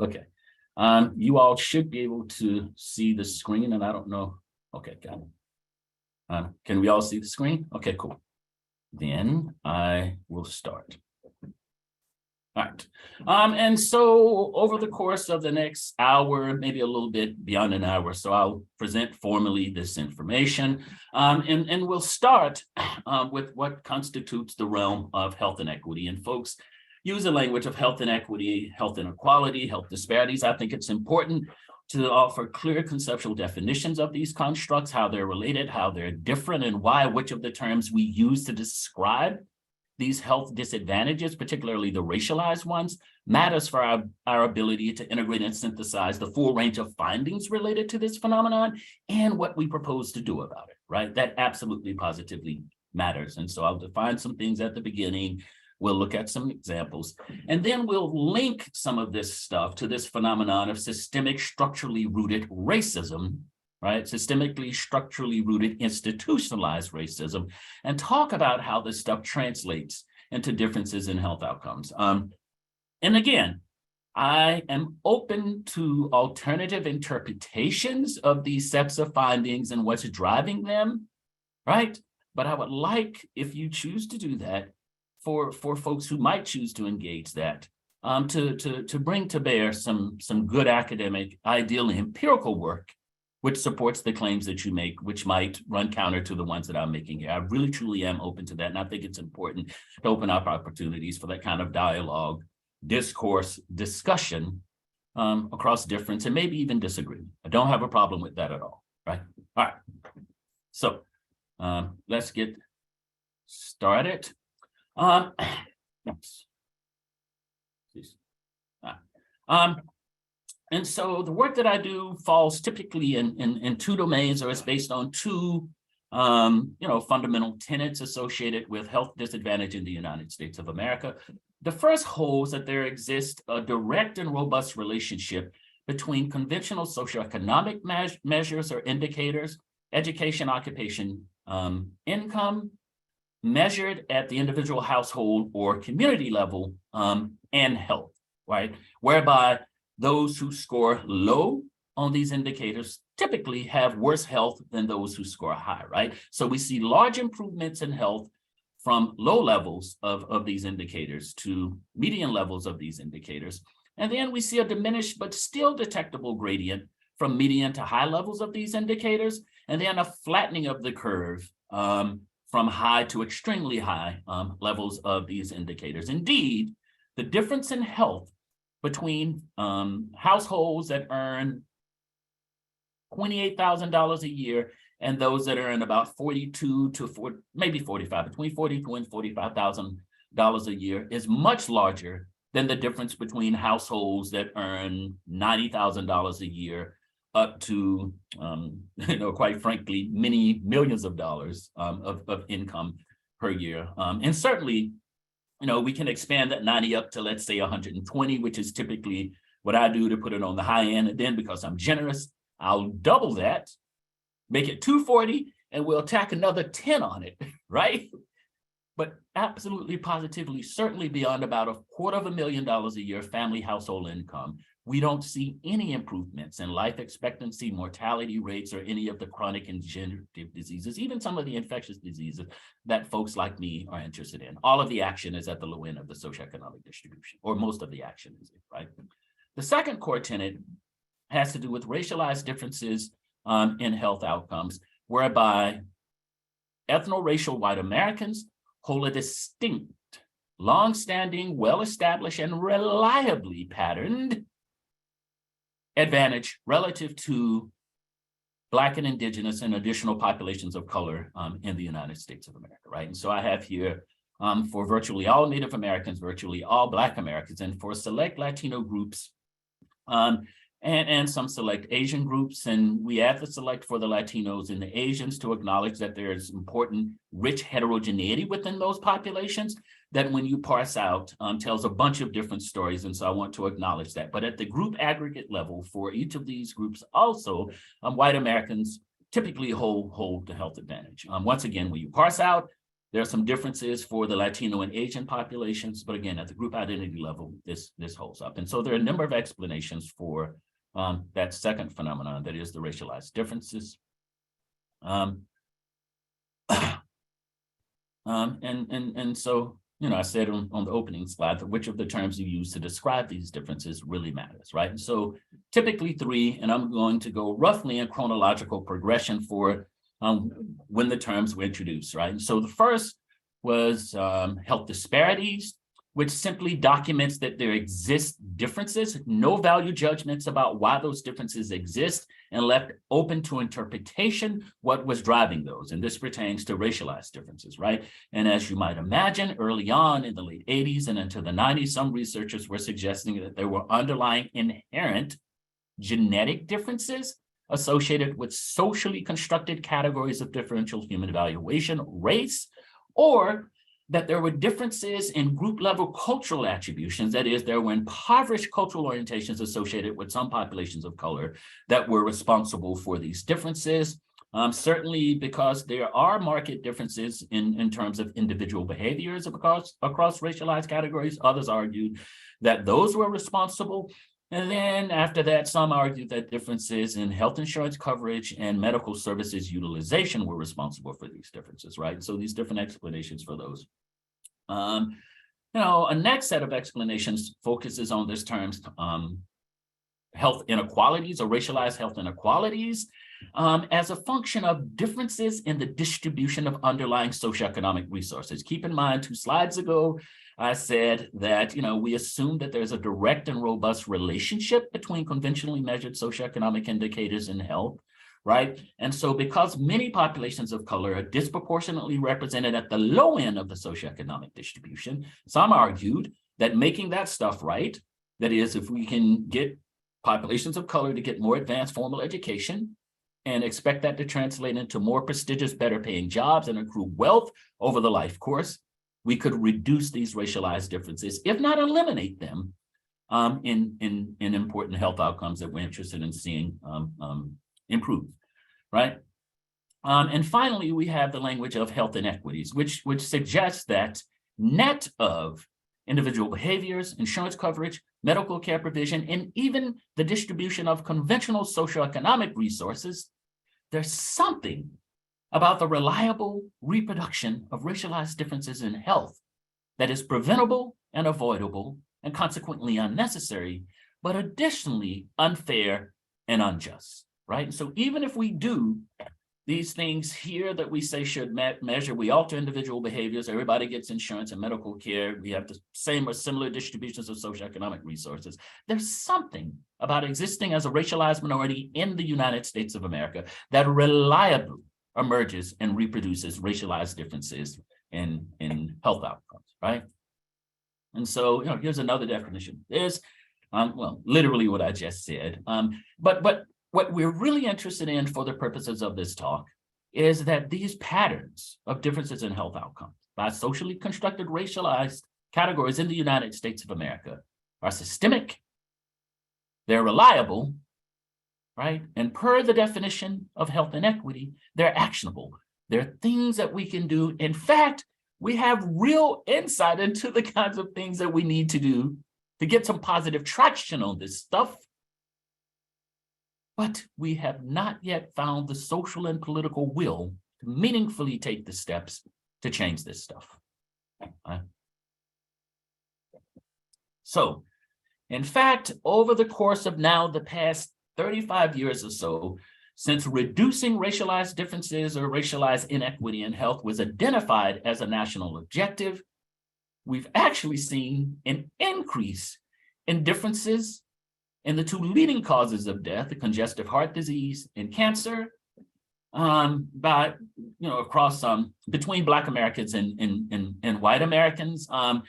Okay. You all should be able to see the screen, and I don't know. Okay, got it. Can we all see the screen? Okay, cool. Then I will start. All right. And so over the course of the next hour, maybe a little bit beyond an hour, so I'll present formally this information. And we'll start with what constitutes the realm of health inequity. And folks use the language of health inequity, health inequality, health disparities. I think it's important to offer clear conceptual definitions of these constructs, how they're related, how they're different, and why which of the terms we use to describe these health disadvantages, particularly the racialized ones, matters for our ability to integrate and synthesize the full range of findings related to this phenomenon and what we propose to do about it, right? That absolutely positively matters. And so I'll define some things at the beginning. We'll look at some examples, and then we'll link some of this stuff to this phenomenon of systemic, structurally rooted racism, right? Systemically, structurally rooted, institutionalized racism, and talk about how this stuff translates into differences in health outcomes. And again, I am open to alternative interpretations of these sets of findings and what's driving them, right? But I would like, if you choose to do that, for folks who might choose to engage that, to bring to bear some good academic, ideally empirical work, which supports the claims that you make, which might run counter to the ones that I'm making here. I really, truly am open to that. And I think it's important to open up opportunities for that kind of dialogue, discourse, discussion across difference, and maybe even disagreement. I don't have a problem with that at all, right? All right. So let's get started. And so the work that I do falls typically in two domains, or is based on two fundamental tenets associated with health disadvantage in the United States of America. The first holds that there exists a direct and robust relationship between conventional socioeconomic measures or indicators, education, occupation, income, measured at the individual household or community level, and health, right? Whereby those who score low on these indicators typically have worse health than those who score high, right? So we see large improvements in health from low levels of these indicators to median levels of these indicators. And then we see a diminished but still detectable gradient from median to high levels of these indicators, and then a flattening of the curve from high to extremely high levels of these indicators. Indeed, the difference in health between households that earn $28,000 a year and those that earn about maybe 45, between $42,000 and $45,000 a year is much larger than the difference between households that earn $90,000 a year up to, quite frankly, many millions of dollars of income per year. And certainly, we can expand that 90 up to, let's say, 120, which is typically what I do to put it on the high end. And then because I'm generous, I'll double that, make it 240, and we'll tack another 10 on it, right? But absolutely, positively, certainly beyond about $250,000 a year family household income, we don't see any improvements in life expectancy, mortality rates, or any of the chronic and degenerative diseases, even some of the infectious diseases that folks like me are interested in. All of the action is at the low end of the socioeconomic distribution, or most of the action is, right? The second core tenet has to do with racialized differences in health outcomes, whereby ethno-racial white Americans hold a distinct, long-standing, well-established, and reliably patterned advantage relative to Black and Indigenous and additional populations of color in the United States of America, right? And so I have here for virtually all Native Americans, virtually all Black Americans, and for select Latino groups, and some select Asian groups, and we add the select for the Latinos and the Asians to acknowledge that there's important rich heterogeneity within those populations that when you parse out tells a bunch of different stories, and so I want to acknowledge that. But at the group aggregate level for each of these groups also, white Americans typically hold the health advantage. Once again, when you parse out There are some differences for the Latino and Asian populations, but again, at the group identity level, this holds up. And so there are a number of explanations for that second phenomenon, that is the racialized differences. And so, I said on the opening slide that which of the terms you use to describe these differences really matters, right? And so typically three, and I'm going to go roughly in chronological progression for when the terms were introduced, right? And so the first was health disparities, which simply documents that there exist differences, no value judgments about why those differences exist, and left open to interpretation what was driving those. And this pertains to racialized differences, right? And as you might imagine, early on in the late 80s and into the 90s, some researchers were suggesting that there were underlying inherent genetic differences associated with socially constructed categories of differential human evaluation, race, or that there were differences in group level cultural attributions. That is, there were impoverished cultural orientations associated with some populations of color that were responsible for these differences. Certainly because there are marked differences in terms of individual behaviors across racialized categories. Others argued that those were responsible. And then after that, some argued that differences in health insurance coverage and medical services utilization were responsible for these differences, right? So these different explanations for those. A next set of explanations focuses on this term, health inequalities or racialized health inequalities as a function of differences in the distribution of underlying socioeconomic resources. Keep in mind, 2 slides ago, I said that, we assume that there's a direct and robust relationship between conventionally measured socioeconomic indicators in health, right? And so because many populations of color are disproportionately represented at the low end of the socioeconomic distribution, some argued that making that stuff right, that is, if we can get populations of color to get more advanced formal education and expect that to translate into more prestigious, better paying jobs and accrue wealth over the life course, we could reduce these racialized differences, if not eliminate them, in important health outcomes that we're interested in seeing improve, right? And finally, we have the language of health inequities, which suggests that net of individual behaviors, insurance coverage, medical care provision, and even the distribution of conventional socioeconomic resources, there's something about the reliable reproduction of racialized differences in health that is preventable and avoidable and consequently unnecessary, but additionally unfair and unjust, right? And so even if we do these things here that we say should measure, we alter individual behaviors, everybody gets insurance and medical care, we have the same or similar distributions of socioeconomic resources, there's something about existing as a racialized minority in the United States of America that reliably emerges and reproduces racialized differences in health outcomes, right? And so, here's another definition. There's, literally what I just said. But what we're really interested in for the purposes of this talk is that these patterns of differences in health outcomes by socially constructed racialized categories in the United States of America are systemic, they're reliable, right? And per the definition of health inequity, they're actionable. They're things that we can do. In fact, we have real insight into the kinds of things that we need to do to get some positive traction on this stuff. But we have not yet found the social and political will to meaningfully take the steps to change this stuff. So, in fact, over the course of now the past 35 years or so, since reducing racialized differences or racialized inequity in health was identified as a national objective, we've actually seen an increase in differences in the 2 leading causes of death, the congestive heart disease and cancer, across between Black Americans and white Americans. And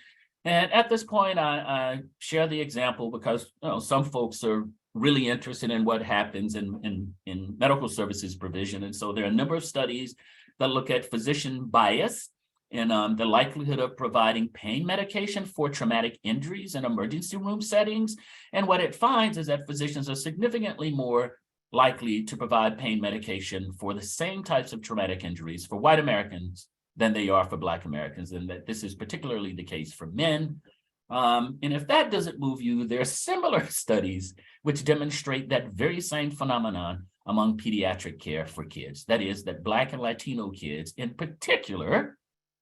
at this point, I share the example because some folks are really interested in what happens in medical services provision. And so there are a number of studies that look at physician bias and the likelihood of providing pain medication for traumatic injuries in emergency room settings. And what it finds is that physicians are significantly more likely to provide pain medication for the same types of traumatic injuries for white Americans than they are for Black Americans, and that this is particularly the case for men. And if that doesn't move you, there are similar studies which demonstrate that very same phenomenon among pediatric care for kids. That is, that Black and Latino kids in particular,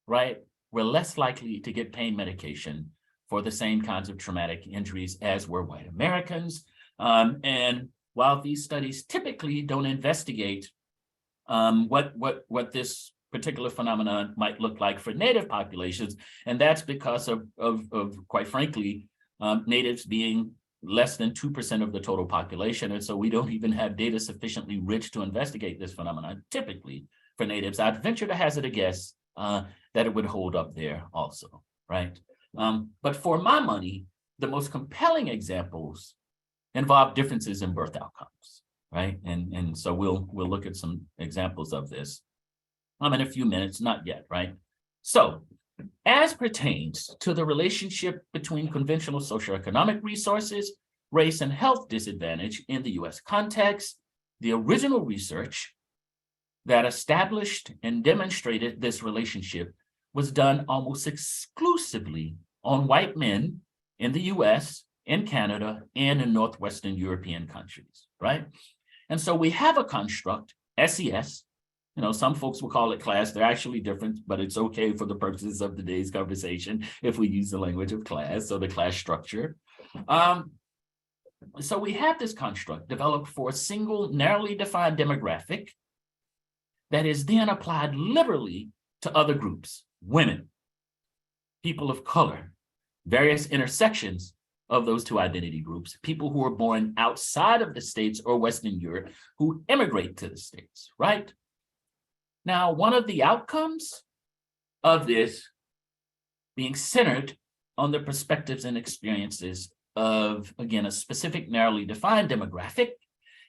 right, were less likely to get pain medication for the same kinds of traumatic injuries as were white Americans. And while these studies typically don't investigate what this particular phenomenon might look like for Native populations, and that's because of quite frankly, Natives being less than 2% of the total population. And so we don't even have data sufficiently rich to investigate this phenomenon typically for Natives. I'd venture to hazard a guess that it would hold up there also, right? But for my money, the most compelling examples involve differences in birth outcomes, right? And so we'll look at some examples of this in a few minutes, not yet, right? So as pertains to the relationship between conventional socioeconomic resources, race, and health disadvantage in the US context, the original research that established and demonstrated this relationship was done almost exclusively on white men in the US, in Canada, and in Northwestern European countries, right? And so we have a construct, SES. You know, some folks will call it class. They're actually different, but it's okay for the purposes of today's conversation if we use the language of class, so the class structure. So we have this construct developed for a single narrowly defined demographic that is then applied liberally to other groups, women, people of color, various intersections of those two identity groups, people who are born outside of the States or Western Europe who immigrate to the States, right? Now, one of the outcomes of this being centered on the perspectives and experiences of, again, a specific narrowly defined demographic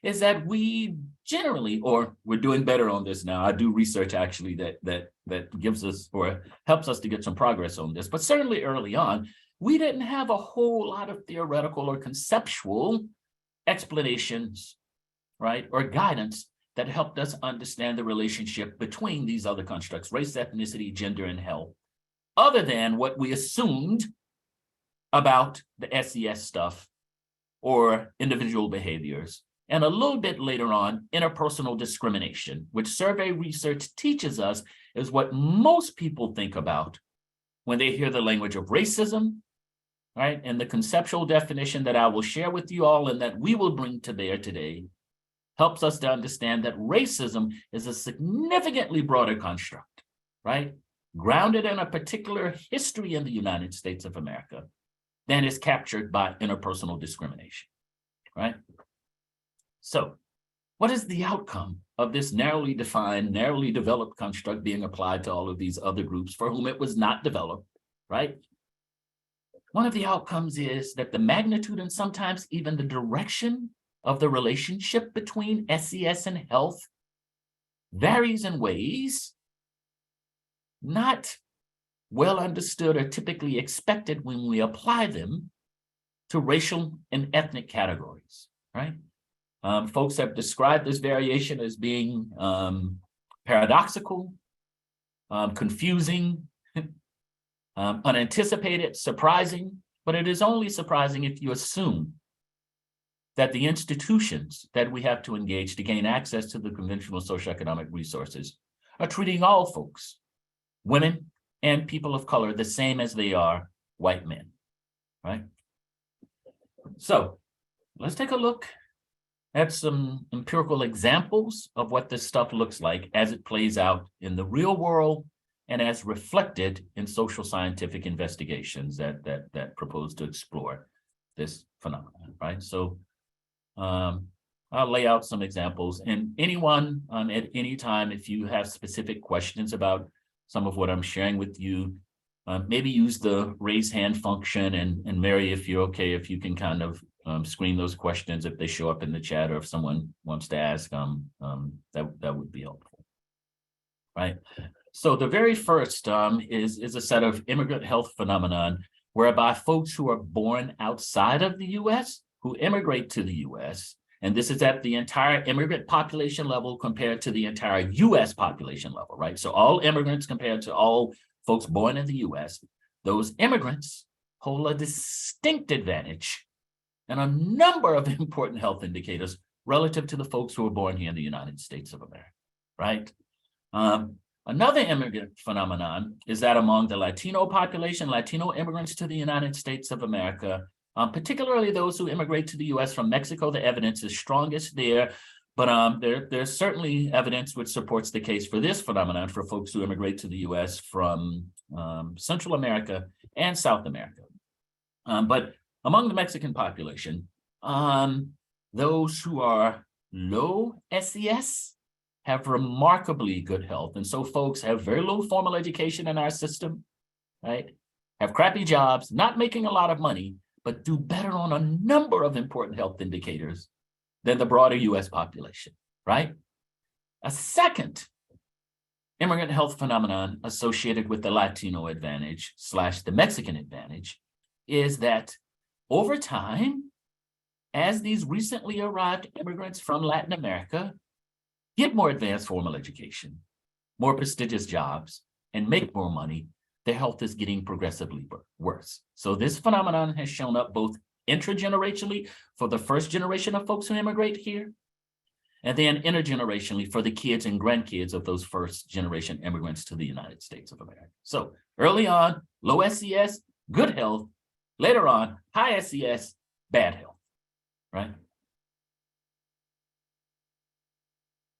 is that we generally, or we're doing better on this now. I do research actually that gives us or helps us to get some progress on this, but certainly early on, we didn't have a whole lot of theoretical or conceptual explanations, right, or guidance that helped us understand the relationship between these other constructs, race, ethnicity, gender, and health, other than what we assumed about the SES stuff or individual behaviors. And a little bit later on, interpersonal discrimination, which survey research teaches us is what most people think about when they hear the language of racism, right? And the conceptual definition that I will share with you all and that we will bring to bear today helps us to understand that racism is a significantly broader construct, right? Grounded in a particular history in the United States of America than is captured by interpersonal discrimination, right? So what is the outcome of this narrowly defined, narrowly developed construct being applied to all of these other groups for whom it was not developed, right? One of the outcomes is that the magnitude and sometimes even the direction of the relationship between SES and health varies in ways not well understood or typically expected when we apply them to racial and ethnic categories, right? Folks have described this variation as being paradoxical, confusing, unanticipated, surprising, but it is only surprising if you assume that the institutions that we have to engage to gain access to the conventional socioeconomic resources are treating all folks, women and people of color, the same as they are white men, right? So let's take a look at some empirical examples of what this stuff looks like as it plays out in the real world and as reflected in social scientific investigations that propose to explore this phenomenon, right? So I'll lay out some examples, and anyone at any time, if you have specific questions about some of what I'm sharing with you, maybe use the raise hand function, and Mary, if you're okay, if you can kind of screen those questions if they show up in the chat, or if someone wants to ask, that would be helpful, right? So the very first is a set of immigrant health phenomenon whereby folks who are born outside of the US, who immigrate to the US, And this is at the entire immigrant population level compared to the entire US population level, right? So all immigrants compared to all folks born in the US, those immigrants hold a distinct advantage and a number of important health indicators relative to the folks who were born here in the United States of America, right? Another immigrant phenomenon is that among the Latino population, Latino immigrants to the United States of America, particularly those who immigrate to the US from Mexico, the evidence is strongest there. But there's certainly evidence which supports the case for this phenomenon for folks who immigrate to the US from Central America and South America. But among the Mexican population, those who are low SES have remarkably good health. And so folks have very little formal education in our system, right? Have crappy jobs, not making a lot of money, but do better on a number of important health indicators than the broader US population, right? A second immigrant health phenomenon associated with the Latino advantage / the Mexican advantage is that over time, as these recently arrived immigrants from Latin America get more advanced formal education, more prestigious jobs, and make more money, their health is getting progressively worse. So this phenomenon has shown up both intragenerationally for the first generation of folks who immigrate here, and then intergenerationally for the kids and grandkids of those first generation immigrants to the United States of America. So early on, low SES, good health. Later on, high SES, bad health, right?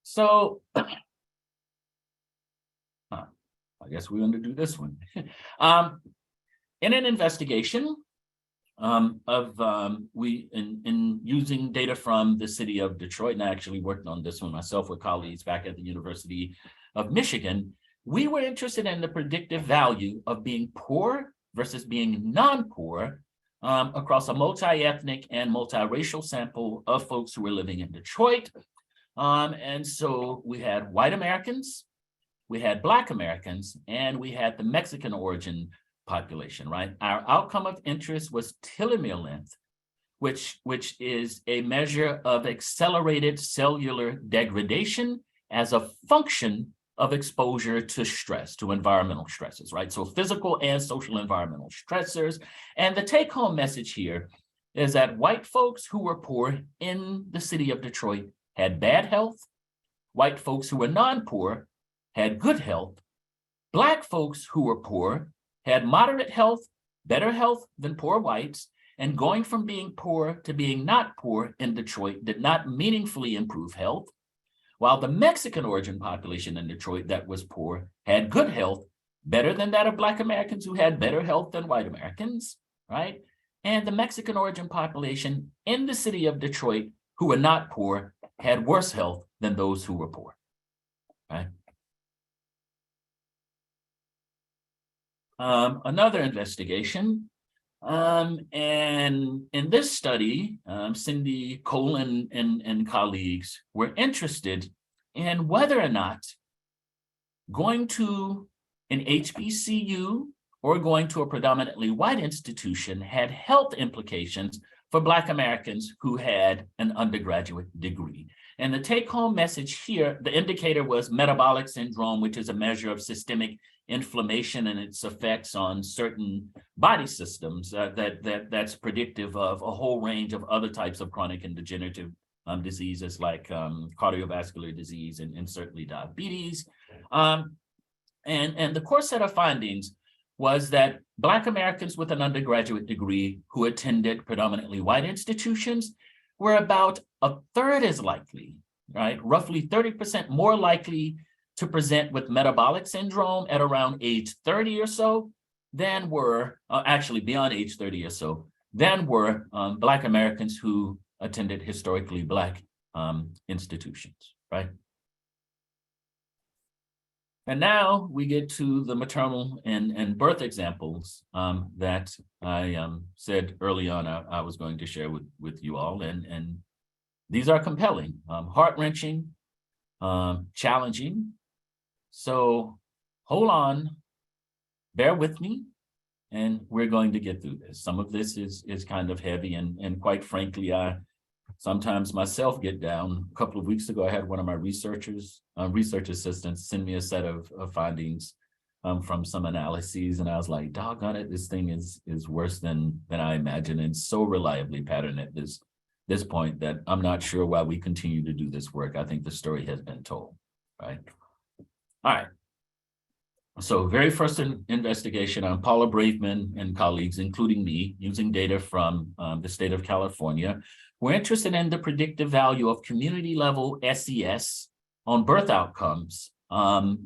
So, I guess we're going to do this one. In an investigation in using data from the city of Detroit, and I actually worked on this one myself with colleagues back at the University of Michigan, we were interested in the predictive value of being poor versus being non-poor across a multi-ethnic and multiracial sample of folks who were living in Detroit. And so we had white Americans, we had Black Americans, and we had the Mexican origin population, right? Our outcome of interest was telomere length, which is a measure of accelerated cellular degradation as a function of exposure to stress, to environmental stresses, right? So physical and social environmental stressors. And the take-home message here is that white folks who were poor in the city of Detroit had bad health. White folks who were non-poor had good health. Black folks who were poor had moderate health, better health than poor whites, and going from being poor to being not poor in Detroit did not meaningfully improve health, while the Mexican origin population in Detroit that was poor had good health, better than that of Black Americans who had better health than white Americans, right? And the Mexican origin population in the city of Detroit who were not poor had worse health than those who were poor, right? Another investigation, and in this study, Cindy Cole and colleagues were interested in whether or not going to an HBCU or going to a predominantly white institution had health implications for Black Americans who had an undergraduate degree. And the take-home message here, the indicator was metabolic syndrome, which is a measure of systemic inflammation and its effects on certain body systems that's predictive of a whole range of other types of chronic and degenerative diseases like cardiovascular disease and certainly diabetes. And the core set of findings was that Black Americans with an undergraduate degree who attended predominantly white institutions were about a third as likely, right? Roughly 30% more likely to present with metabolic syndrome at around age 30 or so than were, actually beyond age 30 or so, than were Black Americans who attended historically Black institutions, right? And now we get to the maternal and birth examples that I said early on I was going to share with you all. And these are compelling, heart-wrenching, challenging. So hold on, bear with me, and we're going to get through this. Some of this is kind of heavy, and quite frankly, I sometimes myself get down. A couple of weeks ago, I had one of my research assistants send me a set of findings from some analyses, and I was like, doggone it, this thing is worse than I imagined, and so reliably patterned at this point that I'm not sure why we continue to do this work. I think the story has been told, right? All right. So very first investigation on Paula Braveman and colleagues, including me, using data from the state of California. We're interested in the predictive value of community level SES on birth outcomes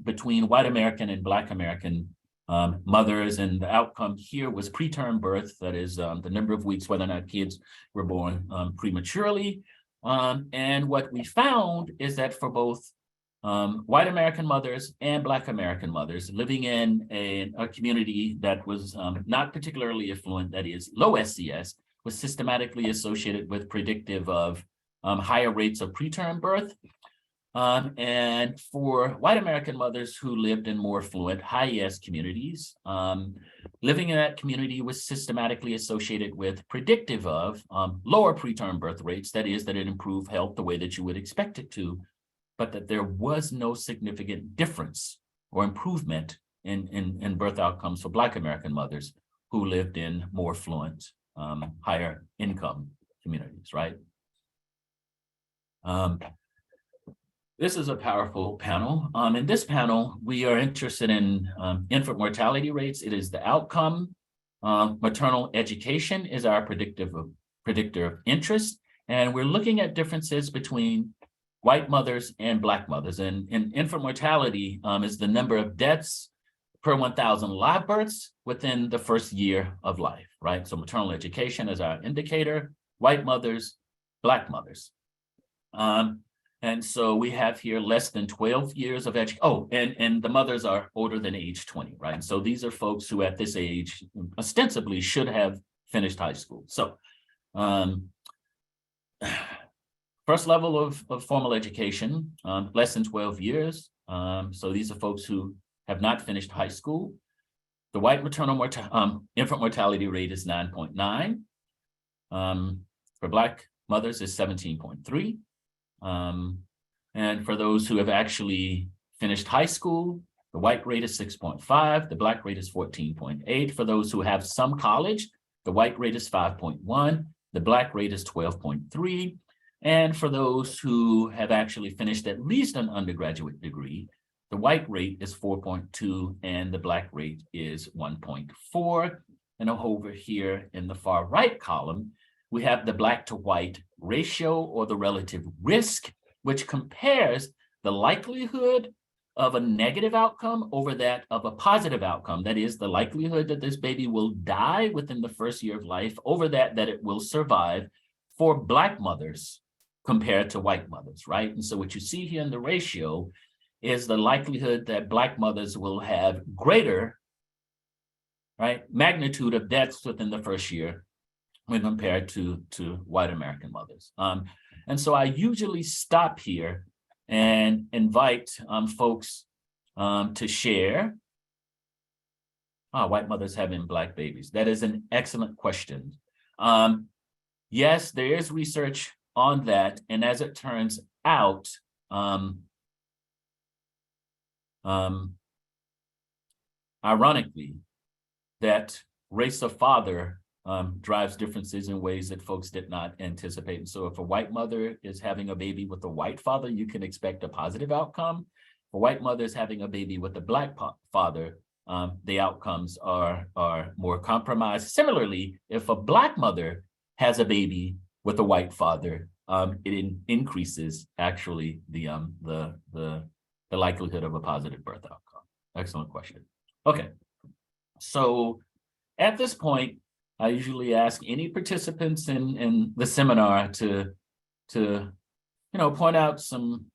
between white American and Black American mothers. And the outcome here was preterm birth, that is the number of weeks whether or not kids were born prematurely. And what we found is that for both white American mothers and Black American mothers living in a community that was not particularly affluent, that is low SES, was systematically associated with predictive of higher rates of preterm birth. And for white American mothers who lived in more affluent, high ES communities, living in that community was systematically associated with predictive of lower preterm birth rates, that is, that it improved health the way that you would expect it to, but that there was no significant difference or improvement in birth outcomes for Black American mothers who lived in more affluent, higher income communities, right? This is a powerful panel. In this panel, we are interested in infant mortality rates. It is the outcome. Maternal education is our predictor of interest. And we're looking at differences between white mothers and Black mothers. And infant mortality is the number of deaths per 1,000 live births within the first year of life, right? So maternal education is our indicator, white mothers, Black mothers. And so we have here less than 12 years of education. Oh, and the mothers are older than age 20, right? And so these are folks who at this age ostensibly should have finished high school. So first level of formal education, less than 12 years. So these are folks who have not finished high school. The white maternal infant mortality rate is 9.9. For Black mothers is 17.3. And for those who have actually finished high school, the white rate is 6.5, the Black rate is 14.8. For those who have some college, the white rate is 5.1, the Black rate is 12.3. And for those who have actually finished at least an undergraduate degree, the white rate is 4.2 and the Black rate is 1.4. And over here in the far right column, we have the Black to white ratio, or the relative risk, which compares the likelihood of a negative outcome over that of a positive outcome. That is, the likelihood that this baby will die within the first year of life over that it will survive for Black mothers compared to white mothers, right? And so what you see here in the ratio is the likelihood that Black mothers will have greater, right, magnitude of deaths within the first year when compared to white American mothers. And so I usually stop here and invite folks to share. White mothers having Black babies. That is an excellent question. Yes, there is research on that. And as it turns out, ironically, that race of father drives differences in ways that folks did not anticipate. And so if a white mother is having a baby with a white father, you can expect a positive outcome. If a white mother is having a baby with a Black father, the outcomes are more compromised. Similarly, if a Black mother has a baby with a white father, it increases actually the likelihood of a positive birth outcome. Excellent question. Okay, so at this point, I usually ask any participants in the seminar to point out some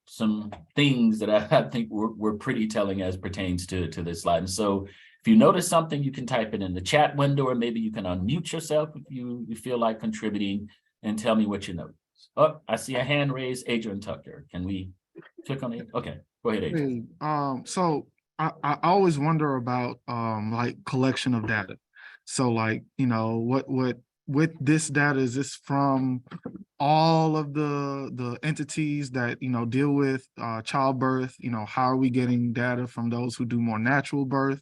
things that I think were pretty telling as pertains to this slide. And so if you notice something, you can type it in the chat window, or maybe you can unmute yourself if you feel like contributing and tell me what you noticed. Oh, I see a hand raised, Adrian Tucker. Can we click on it? Okay, go ahead, Adrian. Hey, so I always wonder about like collection of data. So like, what with this data, is this from all of the entities that, deal with childbirth, how are we getting data from those who do more natural birth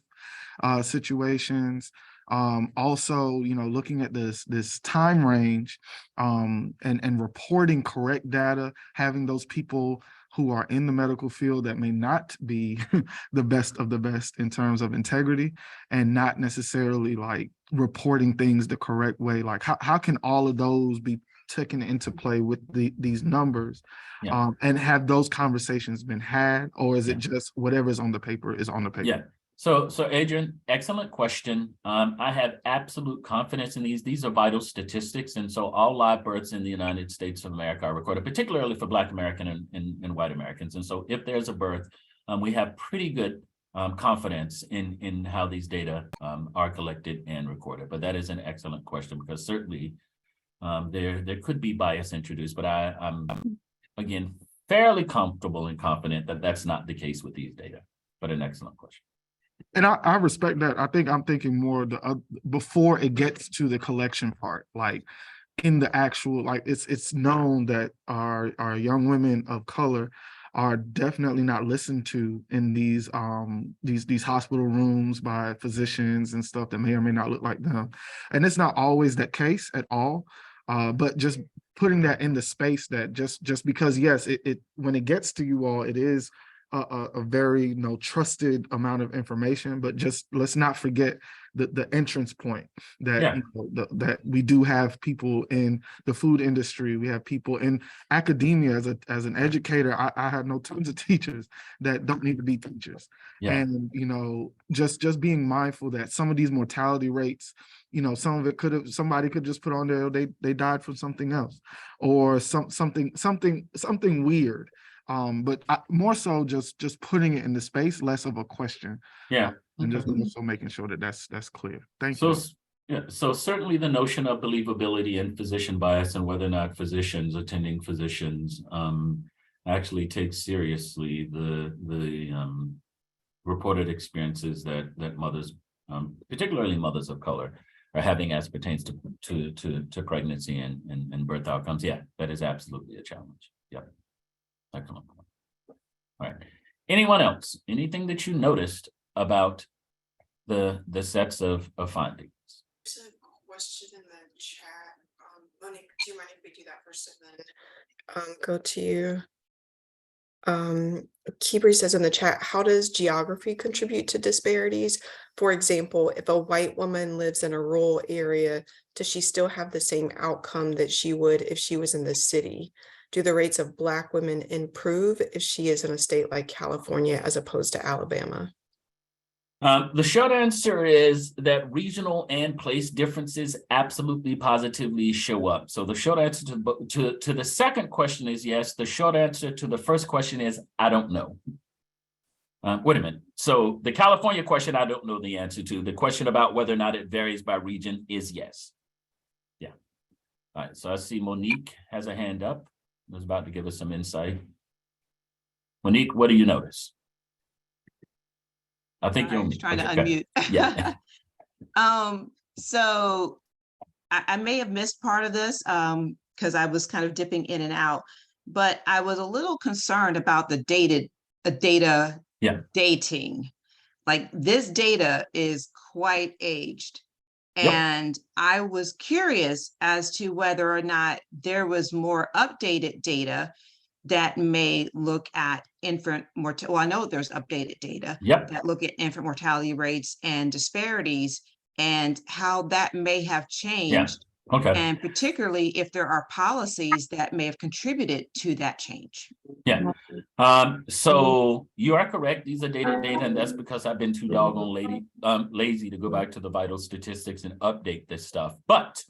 situations? Also, looking at this time range, and reporting correct data, having those people who are in the medical field that may not be the best of the best in terms of integrity, and not necessarily like reporting things the correct way. Like how can all of those be taken into play with these numbers? Yeah. And have those conversations been had, or is it Yeah. just whatever's on the paper is on the paper? Yeah. So Adrian, excellent question. I have absolute confidence in these. These are vital statistics. And so all live births in the United States of America are recorded, particularly for Black American and white Americans. And so if there's a birth, we have pretty good confidence in how these data are collected and recorded. But that is an excellent question, because certainly there could be bias introduced, but I'm again fairly comfortable and confident that that's not the case with these data. But an excellent question. And I respect that. I think I'm thinking more before it gets to the collection part, like in the actual, like it's known that our young women of color are definitely not listened to in these hospital rooms by physicians and stuff that may or may not look like them. And it's not always that case at all. But just putting that in the space, that just because, yes, it when it gets to you all, it is a very trusted amount of information, but just let's not forget the entrance point that Yeah. That we do have people in the food industry, we have people in academia. As an educator, I have no tons of teachers that don't need to be teachers. Yeah. And just being mindful that some of these mortality rates, some of it somebody could just put on there they died from something else, or something weird. But more so just putting it in the space, less of a question. Yeah. And just also making sure that that's clear. Thank So, you. yeah, so certainly the notion of believability and physician bias, and whether or not physicians, attending physicians, actually take seriously the reported experiences that mothers, particularly mothers of color, are having as pertains to pregnancy and birth outcomes. Yeah, that is absolutely a challenge. Yep. Excellent. All right. Anyone else? Anything that you noticed about the sets of findings? There's a question in the chat. Monique, do you mind if we do that first and then go to you? Kibri says in the chat, how does geography contribute to disparities? For example, if a white woman lives in a rural area, does she still have the same outcome that she would if she was in the city? Do the rates of Black women improve if she is in a state like California as opposed to Alabama? The short answer is that regional and place differences absolutely positively show up. So the short answer to the second question is yes. The short answer to the first question is I don't know. Wait a minute. So the California question, I don't know the answer to. The question about whether or not it varies by region is yes. Yeah. All right. So I see Monique has a hand up. I was about to give us some insight. Monique, what do you notice? I think you're trying to unmute. Yeah. So I may have missed part of this because I was kind of dipping in and out, but I was a little concerned about the data dating. Like this data is quite aged. And I was curious as to whether or not there was more updated data that may look at infant mortality. Well, I know there's updated data that look at infant mortality rates and disparities and how that may have changed. Okay. And particularly if there are policies that may have contributed to that change. Yeah. So you are correct. These are dated data, and that's because I've been too doggone lazy to go back to the vital statistics and update this stuff. But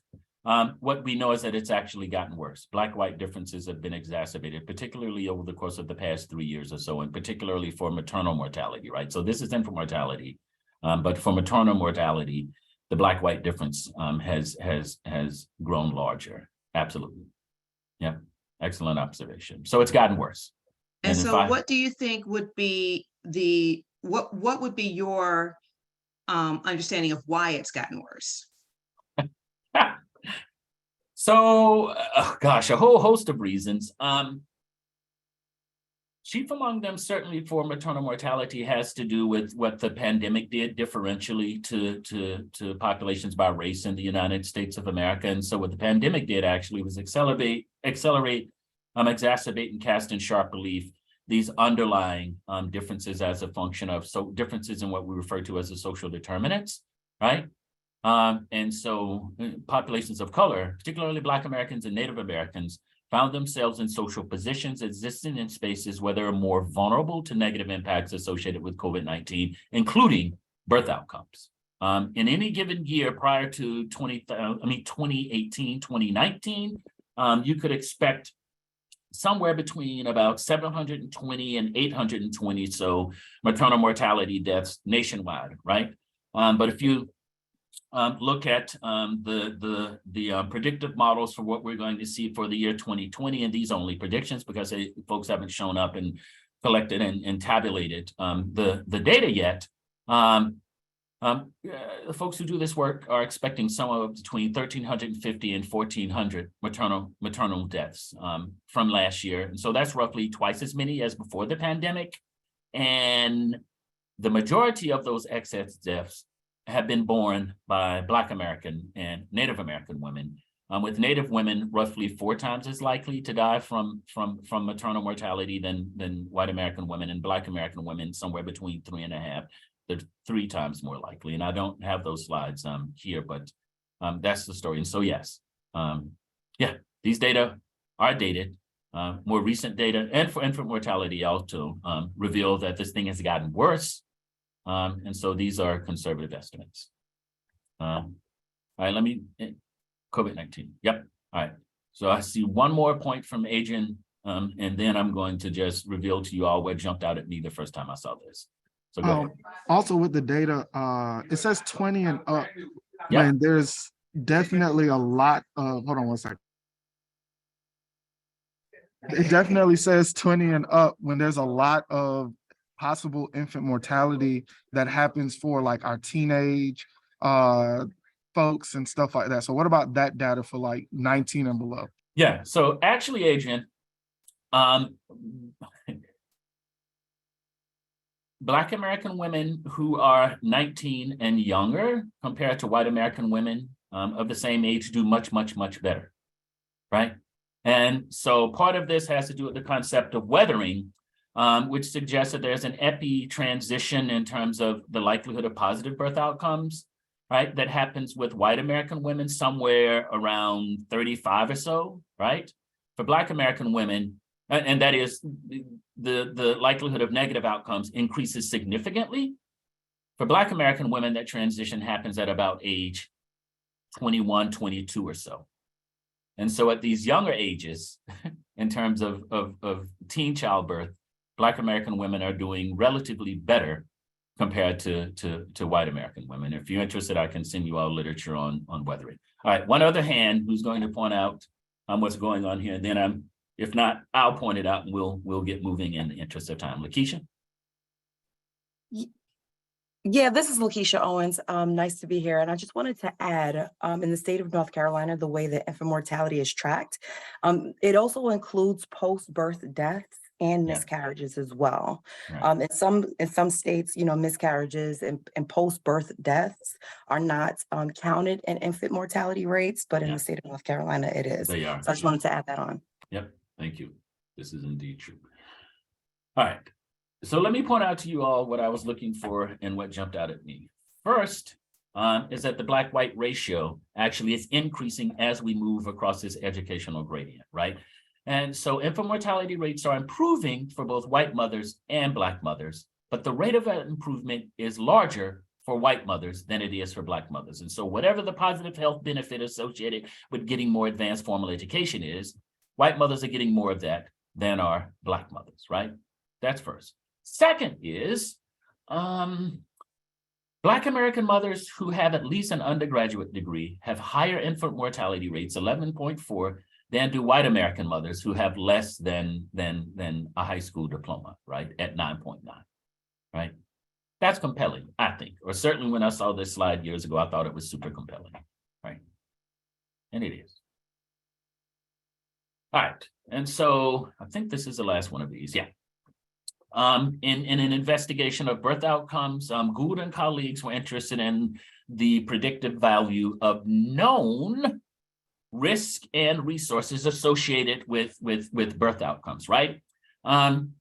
what we know is that it's actually gotten worse. Black-white differences have been exacerbated, particularly over the course of the past 3 years or so, and particularly for maternal mortality, right? So this is infant mortality, but for maternal mortality, the Black-white difference has grown larger. Absolutely. Yeah, excellent observation. So it's gotten worse. And so what do you think would be what would be your understanding of why it's gotten worse? So, gosh, a whole host of reasons. Chief among them, certainly for maternal mortality, has to do with what the pandemic did differentially to populations by race in the United States of America. And so what the pandemic did actually was exacerbate, exacerbate, and cast in sharp relief these underlying differences as a function of differences in what we refer to as the social determinants, right? And so populations of color, particularly Black Americans and Native Americans, found themselves in social positions existing in spaces where they're more vulnerable to negative impacts associated with COVID-19, including birth outcomes. In any given year prior to 2018, 2019, you could expect somewhere between about 720 and 820 so maternal mortality deaths nationwide, right? But if you look at the predictive models for what we're going to see for the year 2020, and these are only predictions because folks haven't shown up and collected and tabulated the data yet. The folks who do this work are expecting somewhere between 1,350 and 1,400 maternal deaths from last year. And so that's roughly twice as many as before the pandemic. And the majority of those excess deaths have been borne by Black American and Native American women, with Native women roughly 4 times as likely to die from maternal mortality than white American women, and Black American women somewhere between 3.5 to 3 times more likely. And I don't have those slides here, but that's the story. And so yes, yeah, these data are dated. More recent data and for infant mortality also reveal that this thing has gotten worse. And so these are conservative estimates. All right, let me, COVID-19. Yep. All right. So I see one more point from Adrian, and then I'm going to just reveal to you all what jumped out at me the first time I saw this. So go ahead. Also with the data, it says 20 and up. Yeah. Man, there's definitely a lot of, hold on one second. It definitely says 20 and up when there's a lot of possible infant mortality that happens for like our teenage folks and stuff like that. So what about that data for like 19 and below? Yeah, so actually, Adrian, Black American women who are 19 and younger compared to white American women of the same age do much, much, much better, right? And so part of this has to do with the concept of weathering, which suggests that there's an epi transition in terms of the likelihood of positive birth outcomes, right? That happens with white American women somewhere around 35 or so, right? For Black American women, and that is the likelihood of negative outcomes increases significantly. For Black American women, that transition happens at about age 21, 22 or so. And so at these younger ages, in terms of teen childbirth, Black American women are doing relatively better compared to white American women. If you're interested, I can send you all literature on weathering. All right, one other hand who's going to point out what's going on here, and then if not, I'll point it out and we'll get moving in the interest of time. Lakeisha? Yeah, this is Lakeisha Owens. Nice to be here. And I just wanted to add, in the state of North Carolina, the way that infant mortality is tracked, it also includes post-birth deaths and miscarriages as well. Right. In some states, miscarriages and post-birth deaths are not counted in infant mortality rates, but in the state of North Carolina, it is. They are. So I just wanted to add that on. Yep, thank you. This is indeed true. All right. So let me point out to you all what I was looking for and what jumped out at me. First is that the Black-white ratio actually is increasing as we move across this educational gradient, right? And so infant mortality rates are improving for both white mothers and Black mothers, but the rate of that improvement is larger for white mothers than it is for Black mothers. And so whatever the positive health benefit associated with getting more advanced formal education is, white mothers are getting more of that than are Black mothers, right? That's first. Second is Black American mothers who have at least an undergraduate degree have higher infant mortality rates, 11.4, than do white American mothers who have less than a high school diploma, right, at 9.9, right? That's compelling, I think, or certainly when I saw this slide years ago, I thought it was super compelling, right? And it is. All right, and so I think this is the last one of these, yeah. In an investigation of birth outcomes, Gould and colleagues were interested in the predictive value of known risk and resources associated with birth outcomes, right? And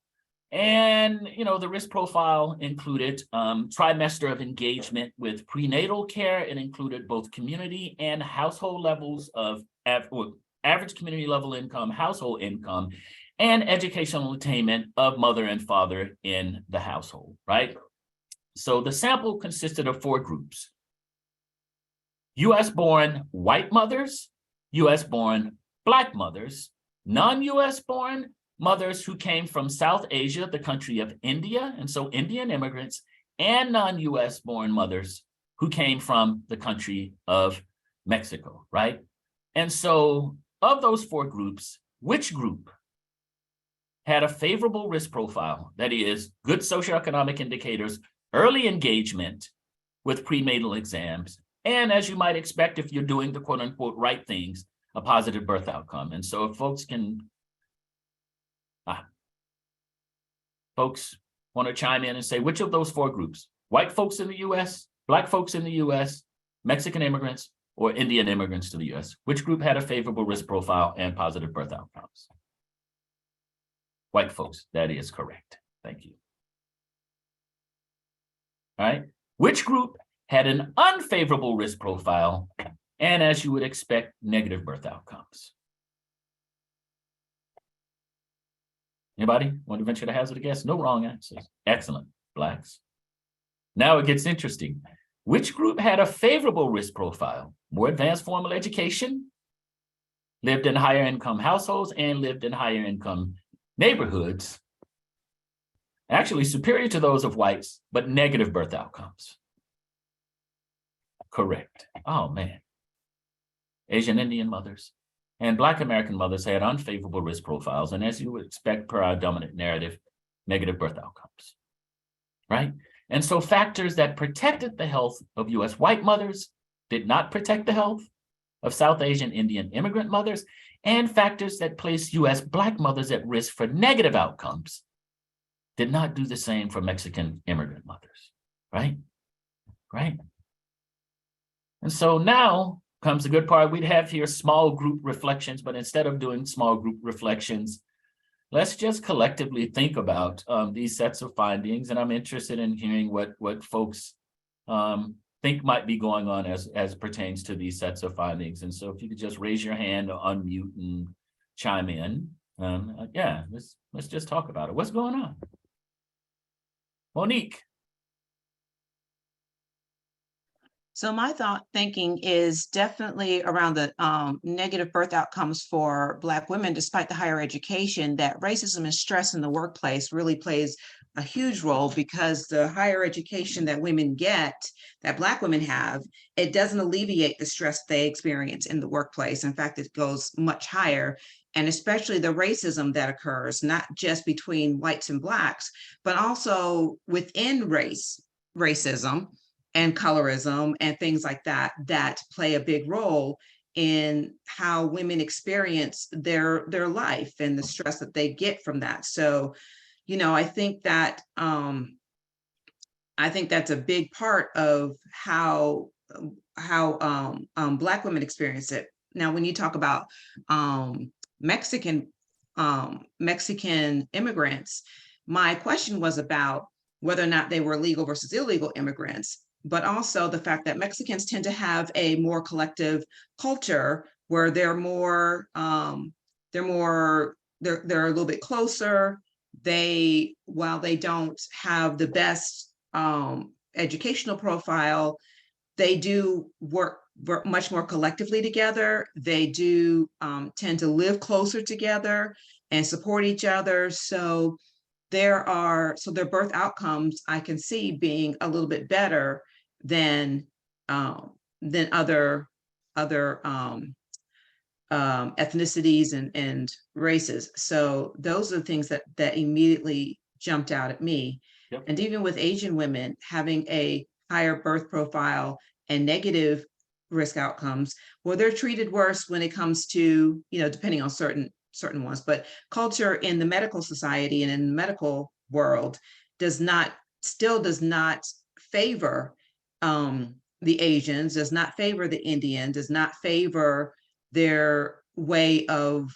the risk profile included trimester of engagement with prenatal care. It included both community and household levels of average community level income, household income, and educational attainment of mother and father in the household, right? So the sample consisted of 4 groups: US-born white mothers, US-born Black mothers, non-US-born mothers who came from South Asia, the country of India, and so Indian immigrants, and non-US-born mothers who came from the country of Mexico, right? And so of those 4 groups, which group had a favorable risk profile, that is, good socioeconomic indicators, early engagement with prenatal exams, and as you might expect, if you're doing the quote unquote right things, a positive birth outcome. And so if folks want to chime in and say, which of those 4 groups, white folks in the US, Black folks in the US, Mexican immigrants, or Indian immigrants to the US, which group had a favorable risk profile and positive birth outcomes? White folks, that is correct. Thank you. All right. Which group had an unfavorable risk profile and, as you would expect, negative birth outcomes? Anybody want to venture to hazard a guess? No wrong answers. Excellent. Blacks. Now it gets interesting. Which group had a favorable risk profile? More advanced formal education, lived in higher income households, and lived in higher income neighborhoods, actually superior to those of whites, but negative birth outcomes. Correct. Oh, man. Asian Indian mothers and Black American mothers had unfavorable risk profiles, and as you would expect per our dominant narrative, negative birth outcomes, right? And so factors that protected the health of US white mothers did not protect the health of South Asian Indian immigrant mothers, and factors that place US Black mothers at risk for negative outcomes did not do the same for Mexican immigrant mothers, right? Right? And so now comes the good part. We'd have here small group reflections, but instead of doing small group reflections, let's just collectively think about these sets of findings. And I'm interested in hearing what folks think might be going on as pertains to these sets of findings. And so if you could just raise your hand or unmute and chime in. Yeah, let's just talk about it. What's going on? Monique. So my thinking is definitely around the negative birth outcomes for Black women, despite the higher education, that racism and stress in the workplace really plays a huge role, because the higher education that women get, that Black women have, it doesn't alleviate the stress they experience in the workplace. In fact, it goes much higher. And especially the racism that occurs, not just between whites and Blacks, but also within racism and colorism and things like that, that play a big role in how women experience their life and the stress that they get from that. So, I think that that's a big part of how Black women experience it. Now, when you talk about Mexican immigrants, my question was about whether or not they were legal versus illegal immigrants, but also the fact that Mexicans tend to have a more collective culture where they're a little bit closer. While they don't have the best educational profile, they do work much more collectively together. They do tend to live closer together and support each other. So their birth outcomes I can see being a little bit better than other ethnicities and races. So those are the things that immediately jumped out at me. Yep. And even with Asian women having a higher birth profile and negative risk outcomes, well, they're treated worse when it comes to, depending on certain certain ones, but culture in the medical society and in the medical world still does not favor the Asians, does not favor the Indian, does not favor their way of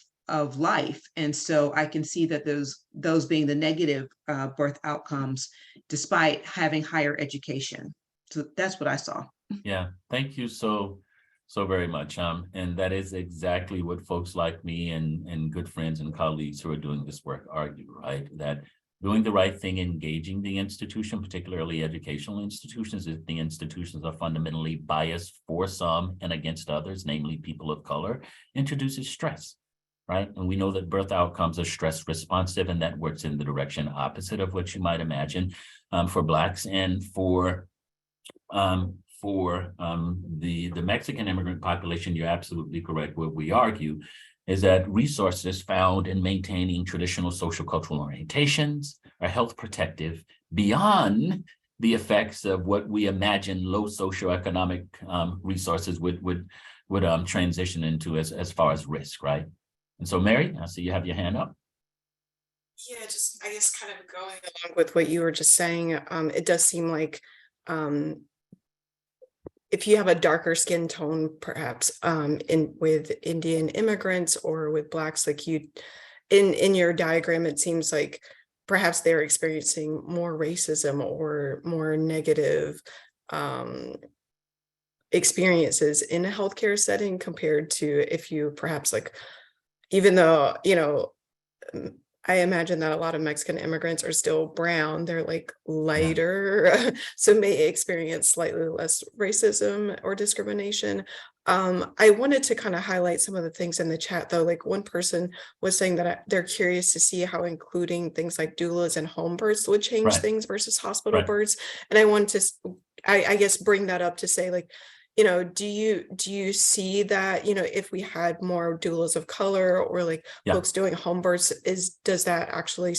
life. And so I can see that those being the negative birth outcomes, despite having higher education. So that's what I saw. Yeah, thank you so very much. And that is exactly what folks like me and good friends and colleagues who are doing this work argue, right? That doing the right thing, engaging the institution, particularly educational institutions, if the institutions are fundamentally biased for some and against others, namely people of color, introduces stress, right? And we know that birth outcomes are stress responsive, and that works in the direction opposite of what you might imagine for Blacks and for the Mexican immigrant population. You're absolutely correct. What we argue is that resources found in maintaining traditional social cultural orientations are health protective beyond the effects of what we imagine low socioeconomic resources would transition into as far as risk, right? And so, Mary, I see you have your hand up. Yeah, just I guess kind of going along with what you were just saying, it does seem like if you have a darker skin tone, perhaps with Indian immigrants or with Blacks, like you in your diagram, it seems like perhaps they're experiencing more racism or more negative experiences in a healthcare setting compared to if you perhaps like, even though, I imagine that a lot of Mexican immigrants are still brown, they're like lighter, so may experience slightly less racism or discrimination. I wanted to kind of highlight some of the things in the chat though. Like one person was saying that they're curious to see how including things like doulas and home births would change Right. things versus hospital Right. births. And I wanted to, I guess, bring that up to say like, do you see that, if we had more doulas of color or like Yeah. folks doing home births, does that actually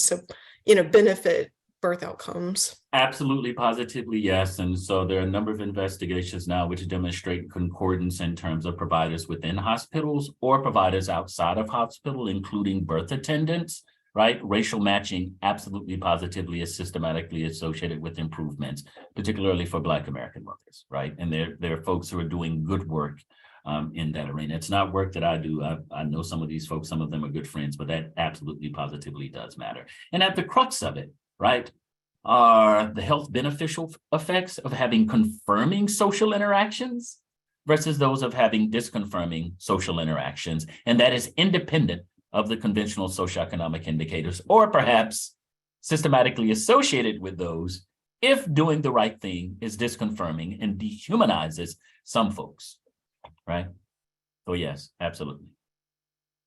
benefit birth outcomes? Absolutely, positively, yes. And so there are a number of investigations now which demonstrate concordance in terms of providers within hospitals or providers outside of hospital, including birth attendants, right? Racial matching absolutely positively is systematically associated with improvements, particularly for Black American mothers, right? And there are folks who are doing good work in that arena. It's not work that I do. I know some of these folks, some of them are good friends, but that absolutely positively does matter. And at the crux of it, right, are the health beneficial effects of having confirming social interactions versus those of having disconfirming social interactions. And that is independent of the conventional socioeconomic indicators, or perhaps systematically associated with those if doing the right thing is disconfirming and dehumanizes some folks, right? So yes, absolutely.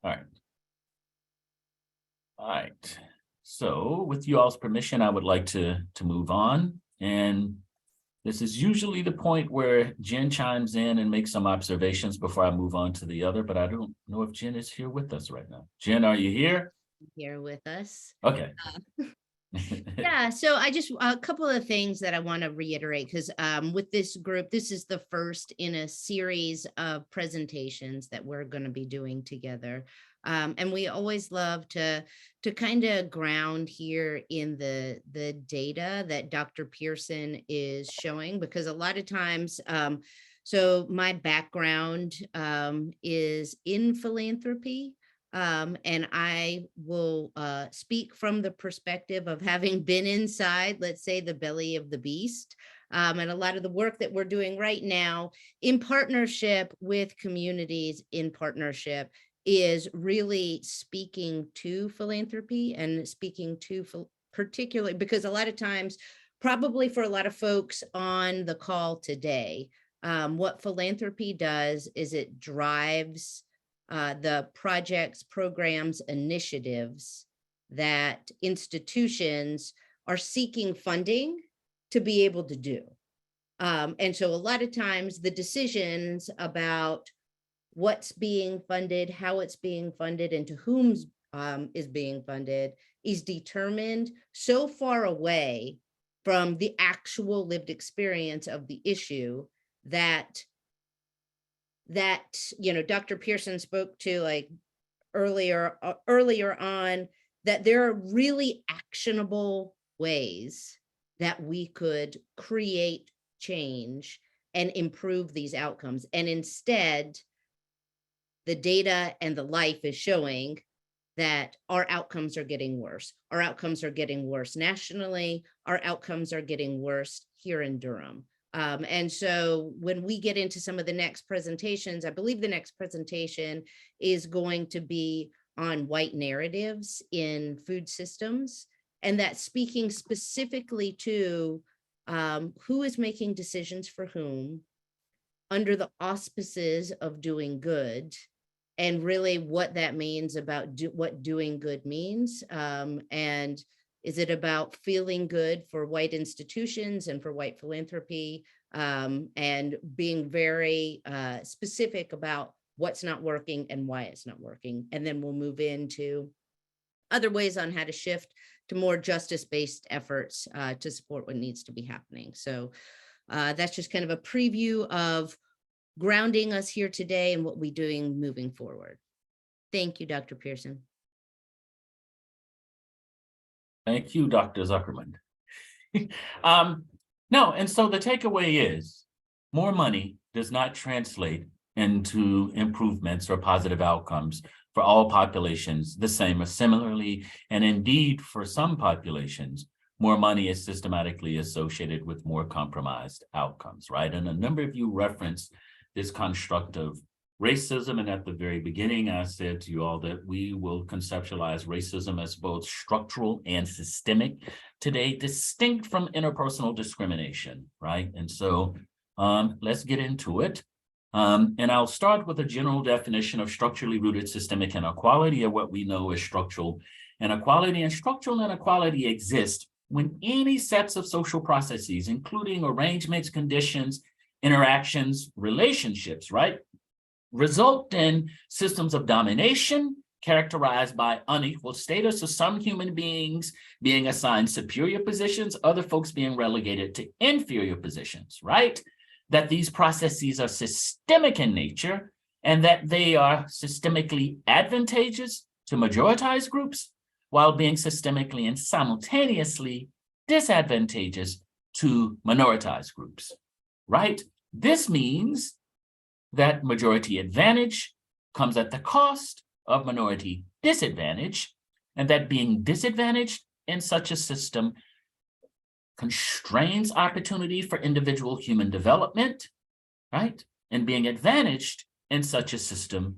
All right. So with you all's permission, I would like to move on. And this is usually the point where Jen chimes in and makes some observations before I move on to the other, but I don't know if Jen is here with us right now. Jen, are you here? Here with us. Okay. Yeah, so I just a couple of things that I want to reiterate because with this group, this is the first in a series of presentations that we're going to be doing together. And we always love to kind of ground here in the data that Dr. Pearson is showing, because a lot of times, so my background is in philanthropy. And I will speak from the perspective of having been inside, let's say, the belly of the beast. And a lot of the work that we're doing right now in partnership with communities, in partnership, is really speaking to philanthropy and speaking to particularly because a lot of times, probably for a lot of folks on the call today, what philanthropy does is it drives the projects, programs, initiatives that institutions are seeking funding to be able to do. And so a lot of times the decisions about what's being funded, how it's being funded, and to whom is being funded is determined so far away from the actual lived experience of the issue that Dr. Pearson spoke to, like earlier on, that there are really actionable ways that we could create change and improve these outcomes. And instead, the data and the life is showing that our outcomes are getting worse. Our outcomes are getting worse nationally. Our outcomes are getting worse here in Durham. And so when we get into some of the next presentations, I believe the next presentation is going to be on white narratives in food systems, and that's speaking specifically to who is making decisions for whom under the auspices of doing good, and really what that means about what doing good means. And is it about feeling good for white institutions and for white philanthropy, and being very specific about what's not working and why it's not working. And then we'll move into other ways on how to shift to more justice-based efforts to support what needs to be happening. So that's just kind of a preview of grounding us here today and what we're doing moving forward. Thank you, Dr. Pearson. Thank you, Dr. Zuckerman. No, and so the takeaway is more money does not translate into improvements or positive outcomes for all populations the same or similarly. And indeed, for some populations, more money is systematically associated with more compromised outcomes, right? And a number of you referenced this construct of racism. And at the very beginning, I said to you all that we will conceptualize racism as both structural and systemic today, distinct from interpersonal discrimination, right? And so let's get into it. And I'll start with a general definition of structurally rooted systemic inequality, or what we know as structural inequality. And structural inequality exists when any sets of social processes, including arrangements, conditions, interactions, relationships, right, result in systems of domination characterized by unequal status of some human beings being assigned superior positions, other folks being relegated to inferior positions, right? That these processes are systemic in nature and that they are systemically advantageous to majoritized groups while being systemically and simultaneously disadvantageous to minoritized groups, right? This means that majority advantage comes at the cost of minority disadvantage, and that being disadvantaged in such a system constrains opportunity for individual human development, right? And being advantaged in such a system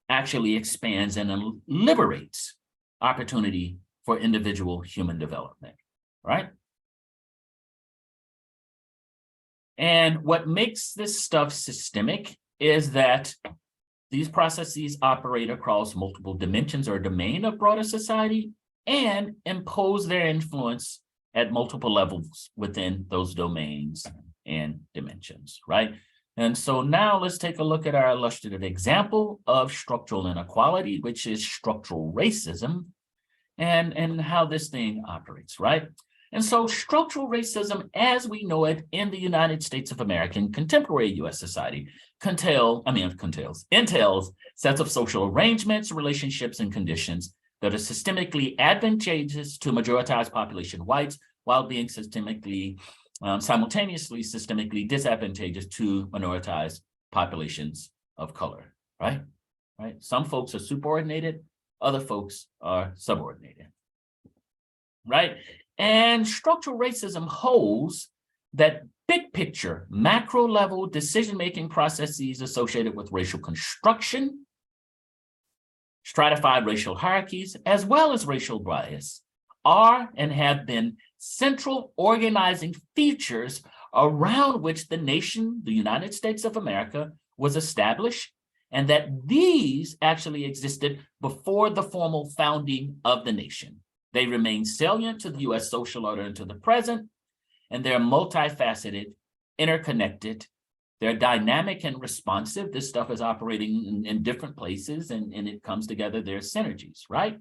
actually expands and liberates opportunity for individual human development, right? And what makes this stuff systemic is that these processes operate across multiple dimensions or domain of broader society and impose their influence at multiple levels within those domains and dimensions, right? And so now let's take a look at our illustrative example of structural inequality, which is structural racism, and how this thing operates, right? And so structural racism, as we know it in the United States of America, in contemporary US society, entails sets of social arrangements, relationships, and conditions that are systemically advantageous to majoritized population whites while being simultaneously systemically disadvantageous to minoritized populations of color, right? Some folks are superordinated, other folks are subordinated, right? And structural racism holds that big picture, macro level decision-making processes associated with racial construction, stratified racial hierarchies, as well as racial bias, are and have been central organizing features around which the nation, the United States of America, was established, and that these actually existed before the formal founding of the nation. They remain salient to the US social order into the present, and they're multifaceted, interconnected, they're dynamic and responsive. This stuff is operating in different places and it comes together, there's synergies, right?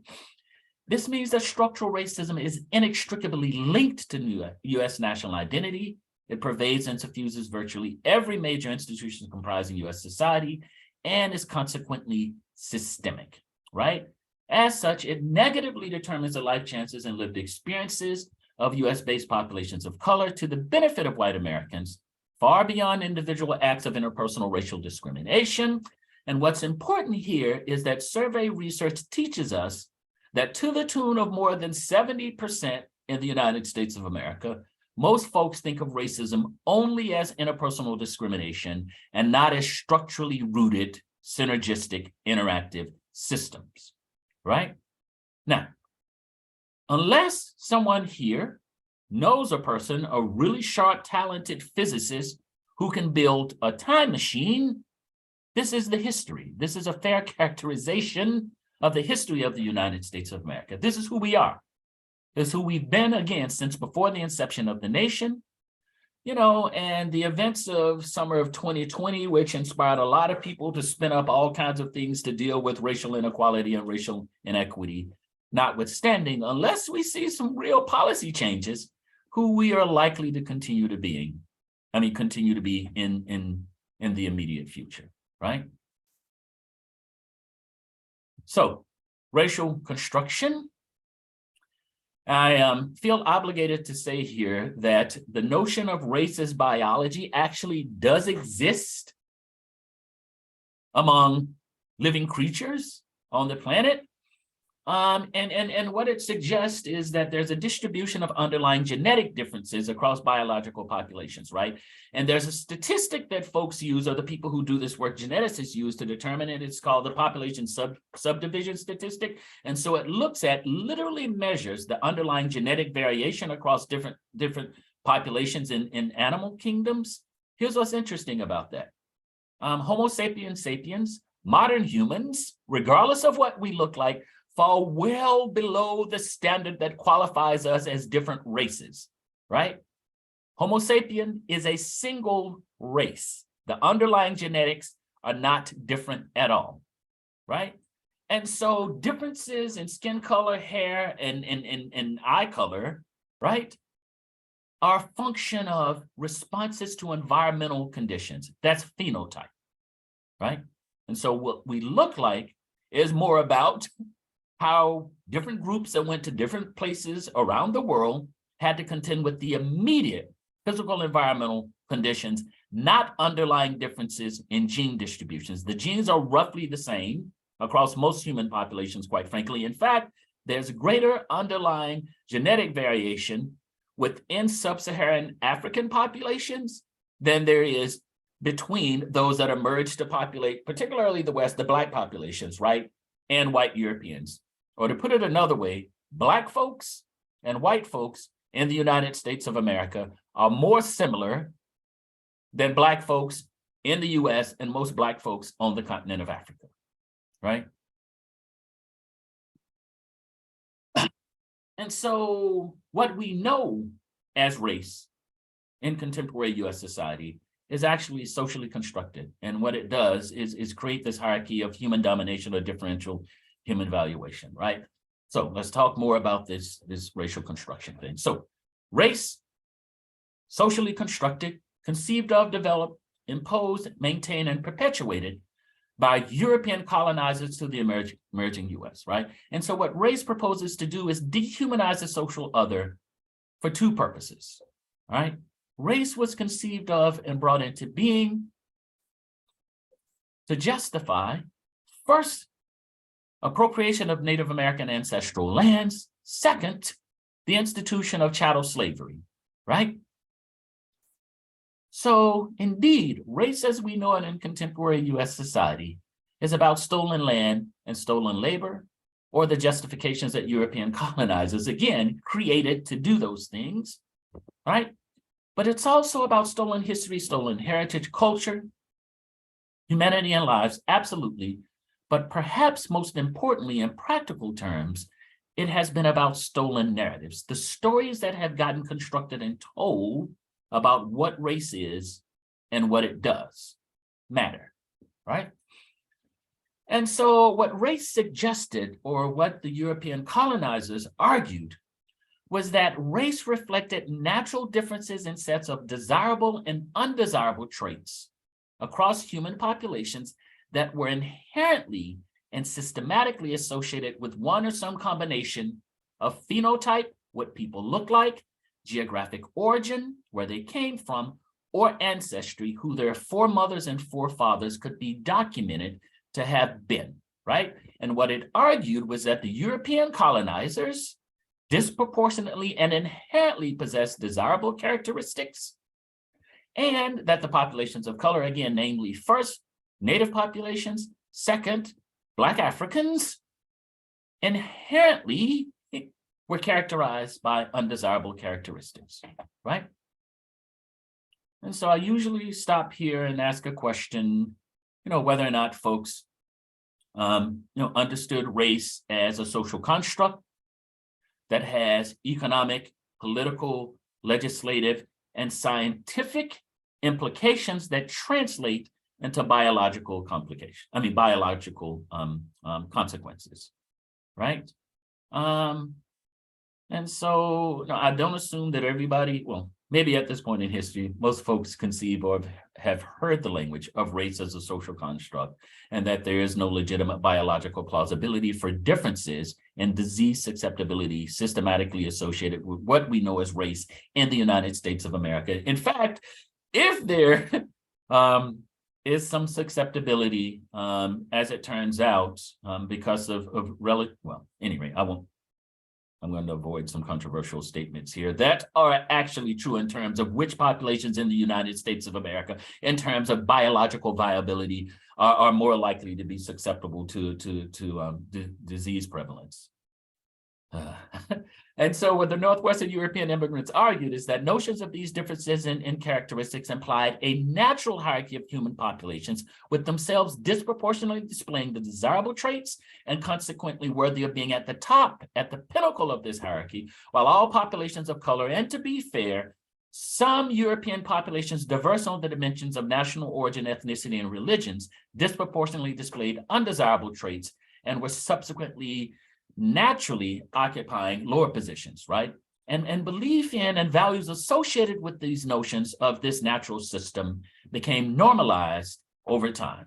This means that structural racism is inextricably linked to US national identity. It pervades and suffuses virtually every major institution comprising US society and is consequently systemic. right? As such, it negatively determines the life chances and lived experiences of US-based populations of color to the benefit of white Americans, far beyond individual acts of interpersonal racial discrimination. And what's important here is that survey research teaches us that to the tune of more than 70% in the United States of America, most folks think of racism only as interpersonal discrimination and not as structurally rooted, synergistic, interactive systems, right? Now, unless someone here knows a person, a really sharp, talented physicist who can build a time machine, this is the history. This is a fair characterization of the history of the United States of America. This is who we are. This is who we've been, again, since before the inception of the nation. You know, and the events of summer of 2020, which inspired a lot of people to spin up all kinds of things to deal with racial inequality and racial inequity, notwithstanding, unless we see some real policy changes, who we are likely to continue to be in the immediate future, right? So, racial construction. I feel obligated to say here that the notion of race as biology actually does exist among living creatures on the planet. And what it suggests is that there's a distribution of underlying genetic differences across biological populations, right? And there's a statistic that folks use, or the people who do this work, geneticists use to determine it. It's called the population subdivision statistic. And so it literally measures the underlying genetic variation across different populations in animal kingdoms. Here's what's interesting about that. Homo sapiens sapiens, modern humans, regardless of what we look like, fall well below the standard that qualifies us as different races, right? Homo sapien is a single race. The underlying genetics are not different at all, right? And so differences in skin color, hair, and eye color, right, are a function of responses to environmental conditions. That's phenotype, right? And so what we look like is more about how different groups that went to different places around the world had to contend with the immediate physical environmental conditions, not underlying differences in gene distributions. The genes are roughly the same across most human populations, quite frankly. In fact, there's greater underlying genetic variation within sub-Saharan African populations than there is between those that emerged to populate, particularly the West, the Black populations, right, and white Europeans. Or to put it another way, Black folks and white folks in the United States of America are more similar than Black folks in the US and most Black folks on the continent of Africa, right? And so what we know as race in contemporary US society is actually socially constructed. And what it does is create this hierarchy of human domination or differential human valuation, right? So let's talk more about this racial construction thing. So race, socially constructed, conceived of, developed, imposed, maintained, and perpetuated by European colonizers to the emerging US, right? And so what race proposes to do is dehumanize the social other for two purposes, right? Race was conceived of and brought into being to justify, first, appropriation of Native American ancestral lands. Second, the institution of chattel slavery, right? So indeed, race as we know it in contemporary US society is about stolen land and stolen labor, or the justifications that European colonizers, again, created to do those things, right? But it's also about stolen history, stolen heritage, culture, humanity, and lives, absolutely. But perhaps most importantly, in practical terms, it has been about stolen narratives, the stories that have gotten constructed and told about what race is and what it does matter, right? And so what race suggested, or what the European colonizers argued, was that race reflected natural differences in sets of desirable and undesirable traits across human populations that were inherently and systematically associated with one or some combination of phenotype, what people look like, geographic origin, where they came from, or ancestry, who their foremothers and forefathers could be documented to have been, right? And what it argued was that the European colonizers disproportionately and inherently possessed desirable characteristics, and that the populations of color, again, namely first, Native populations, second, Black Africans, inherently were characterized by undesirable characteristics, right? And so I usually stop here and ask a question, whether or not folks, understood race as a social construct that has economic, political, legislative, and scientific implications that translate into biological consequences, right? And so I don't assume that everybody, well, maybe at this point in history, most folks conceive or have heard the language of race as a social construct, and that there is no legitimate biological plausibility for differences in disease susceptibility systematically associated with what we know as race in the United States of America. In fact, if there is some susceptibility, as it turns out, because of anyway, I'm going to avoid some controversial statements here that are actually true in terms of which populations in the United States of America, in terms of biological viability, are more likely to be susceptible to disease prevalence. And so what the Northwestern European immigrants argued is that notions of these differences in characteristics implied a natural hierarchy of human populations, with themselves disproportionately displaying the desirable traits and consequently worthy of being at the top, at the pinnacle of this hierarchy, while all populations of color, and to be fair, some European populations diverse on the dimensions of national origin, ethnicity, and religions, disproportionately displayed undesirable traits and were subsequently naturally occupying lower positions, right? And belief in and values associated with these notions of this natural system became normalized over time,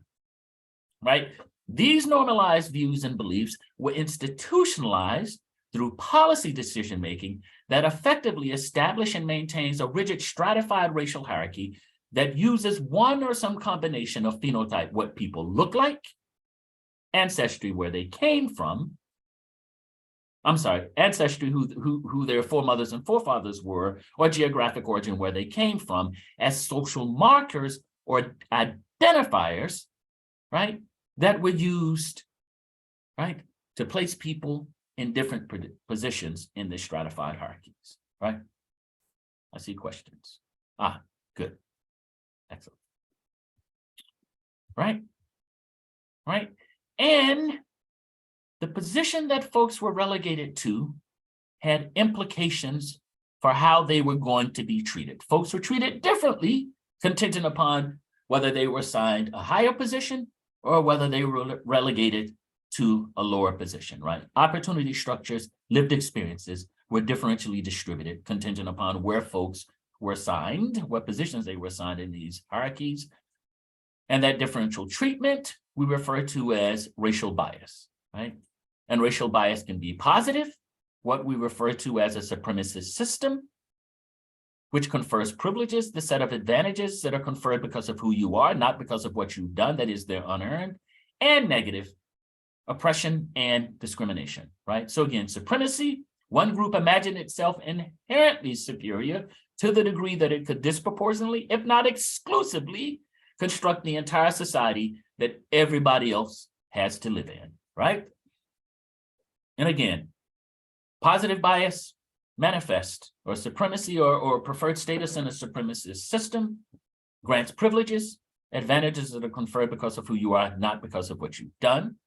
right? These normalized views and beliefs were institutionalized through policy decision-making that effectively establish and maintains a rigid stratified racial hierarchy that uses one or some combination of phenotype, what people look like, ancestry, where they came from, ancestry, who their foremothers and forefathers were, or geographic origin, where they came from, as social markers or identifiers, right, that were used, right, to place people in different positions in the stratified hierarchies, right? I see questions. Good. Excellent. Right? And the position that folks were relegated to had implications for how they were going to be treated. Folks were treated differently, contingent upon whether they were assigned a higher position or whether they were relegated to a lower position, right? Opportunity structures, lived experiences were differentially distributed, contingent upon where folks were assigned, what positions they were assigned in these hierarchies. And that differential treatment we refer to as racial bias, right? And racial bias can be positive, what we refer to as a supremacist system, which confers privileges, the set of advantages that are conferred because of who you are, not because of what you've done, that is, they're unearned, and negative, oppression and discrimination, right? So again, supremacy, one group imagined itself inherently superior to the degree that it could disproportionately, if not exclusively, construct the entire society that everybody else has to live in, right? And again, positive bias, manifest, or supremacy or preferred status in a supremacist system, grants privileges, advantages that are conferred because of who you are, not because of what you've done,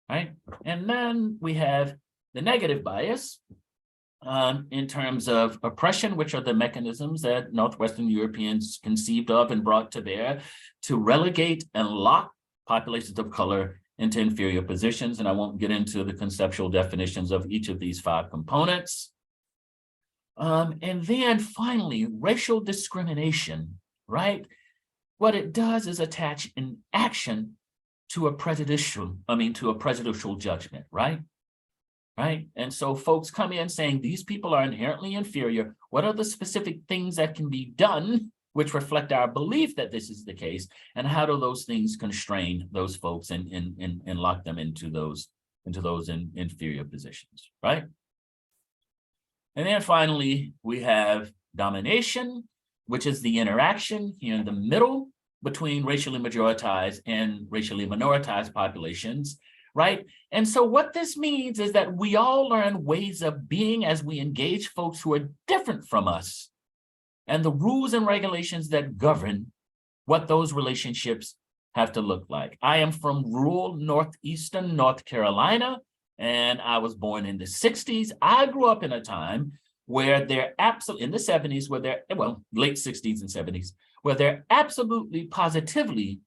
right? And then we have the negative bias in terms of oppression, which are the mechanisms that Northwestern Europeans conceived of and brought to bear to relegate and lock populations of color into inferior positions. And I won't get into the conceptual definitions of each of these 5 components. And then finally, racial discrimination, right? What it does is attach an action to a prejudicial judgment, right? Right. And so folks come in saying these people are inherently inferior. What are the specific things that can be done which reflect our belief that this is the case? And how do those things constrain those folks and lock them into those inferior positions, right? And then finally, we have domination, which is the interaction here in the middle between racially majoritized and racially minoritized populations, right? And so what this means is that we all learn ways of being as we engage folks who are different from us, and the rules and regulations that govern what those relationships have to look like. I am from rural northeastern North Carolina, and I was born in the 60s. I grew up in a time where there absolutely, in the 70s, where there, well, late 60s and 70s, where there absolutely positively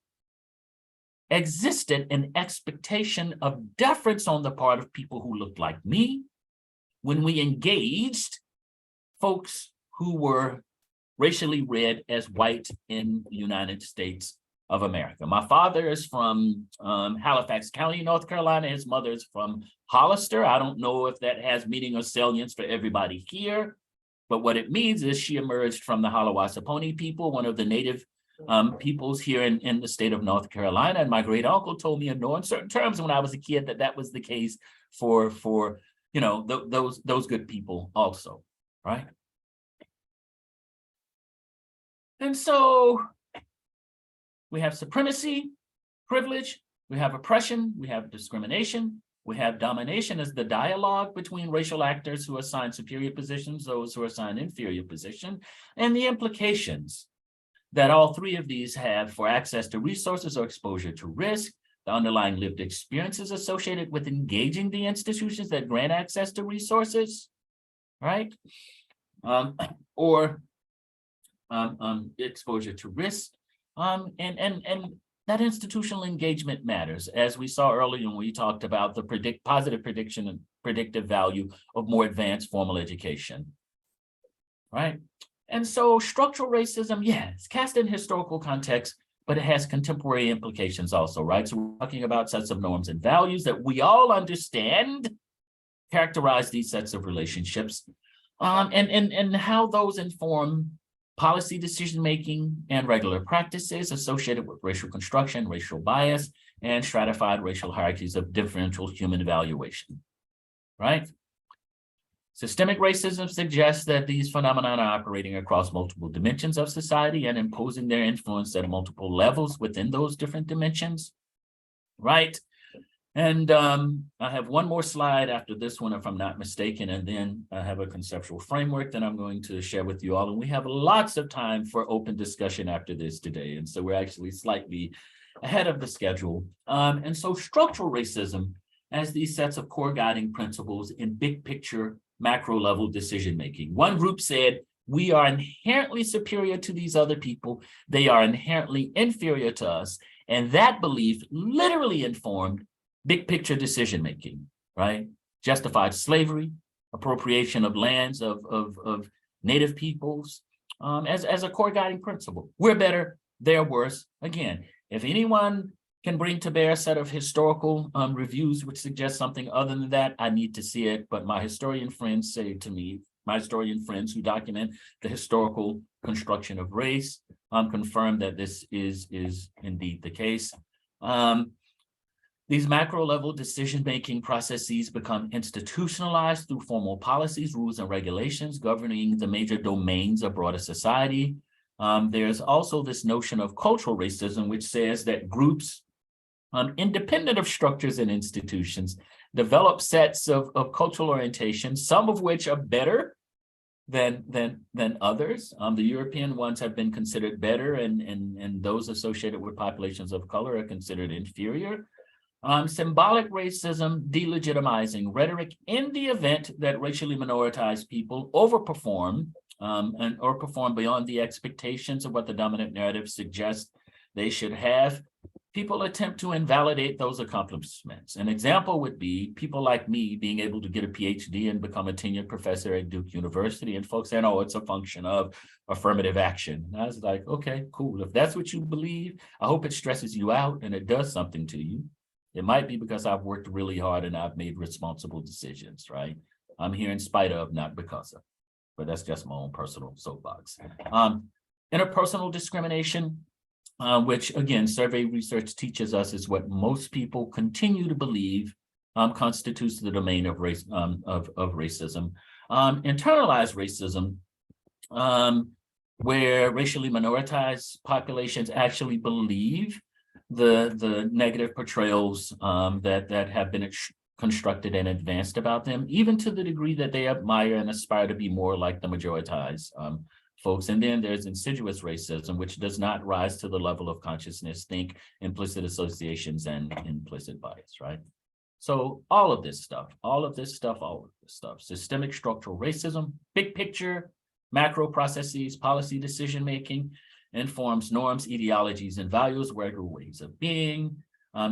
existed an expectation of deference on the part of people who looked like me when we engaged folks who were racially read as white in the United States of America. My father is from Halifax County, North Carolina. His mother is from Hollister. I don't know if that has meaning or salience for everybody here, but what it means is she emerged from the Hallawasaponi people, one of the native peoples here in the state of North Carolina. And my great uncle told me in no uncertain terms when I was a kid that that was the case for you know, those good people also, right? And so we have supremacy, privilege, we have oppression, we have discrimination, we have domination as the dialogue between racial actors who assign superior positions, those who assign inferior position, and the implications that all three of these have for access to resources or exposure to risk, the underlying lived experiences associated with engaging the institutions that grant access to resources, right? Or exposure to risk. And that institutional engagement matters, as we saw earlier when we talked about the positive prediction and predictive value of more advanced formal education, right? And so structural racism, yeah, it's cast in historical context, but it has contemporary implications also, right? So we're talking about sets of norms and values that we all understand characterize these sets of relationships, and how those inform policy decision-making and regular practices associated with racial construction, racial bias, and stratified racial hierarchies of differential human evaluation, right? Systemic racism suggests that these phenomena are operating across multiple dimensions of society and imposing their influence at multiple levels within those different dimensions, right? And I have one more slide after this one, if I'm not mistaken, and then I have a conceptual framework that I'm going to share with you all. And we have lots of time for open discussion after this today. And so we're actually slightly ahead of the schedule. And so structural racism as these sets of core guiding principles in big picture, macro level decision-making. One group said, we are inherently superior to these other people. They are inherently inferior to us. And that belief literally informed big picture decision-making, right? Justified slavery, appropriation of lands of native peoples as a core guiding principle. We're better, they're worse. Again, if anyone can bring to bear a set of historical reviews which suggest something other than that, I need to see it. But my historian friends say to me, my historian friends who document the historical construction of race confirm that this is indeed the case. These macro level decision-making processes become institutionalized through formal policies, rules, and regulations governing the major domains of broader society. There's also this notion of cultural racism, which says that groups, independent of structures and institutions, develop sets of cultural orientations, some of which are better than others. The European ones have been considered better, and those associated with populations of color are considered inferior. Symbolic racism, delegitimizing rhetoric in the event that racially minoritized people overperform or perform beyond the expectations of what the dominant narrative suggests they should have. people attempt to invalidate those accomplishments. An example would be people like me being able to get a PhD and become a tenured professor at Duke University, and folks saying, oh, it's a function of affirmative action. And I was like, okay, cool. If that's what you believe, I hope it stresses you out and it does something to you. It might be because I've worked really hard and I've made responsible decisions, right? I'm here in spite of, not because of, but that's just my own personal soapbox. Interpersonal discrimination, which again, survey research teaches us is what most people continue to believe constitutes the domain of race of racism. Internalized racism, where racially minoritized populations actually believe the negative portrayals that have been constructed and advanced about them, even to the degree that they admire and aspire to be more like the majoritized folks. And then there's insidious racism, which does not rise to the level of consciousness, think implicit associations and implicit bias, right? So all of this stuff, systemic structural racism, big picture, macro processes, policy decision-making, informs norms, ideologies, and values, regular ways of being,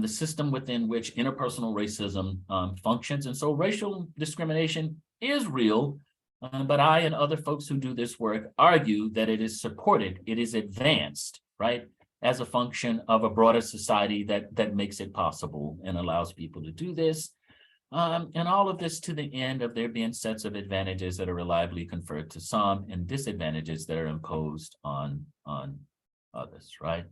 the system within which interpersonal racism functions. And so racial discrimination is real, but I and other folks who do this work argue that it is supported, it is advanced, right, as a function of a broader society that makes it possible and allows people to do this. And all of this to the end of there being sets of advantages that are reliably conferred to some and disadvantages that are imposed on others, right?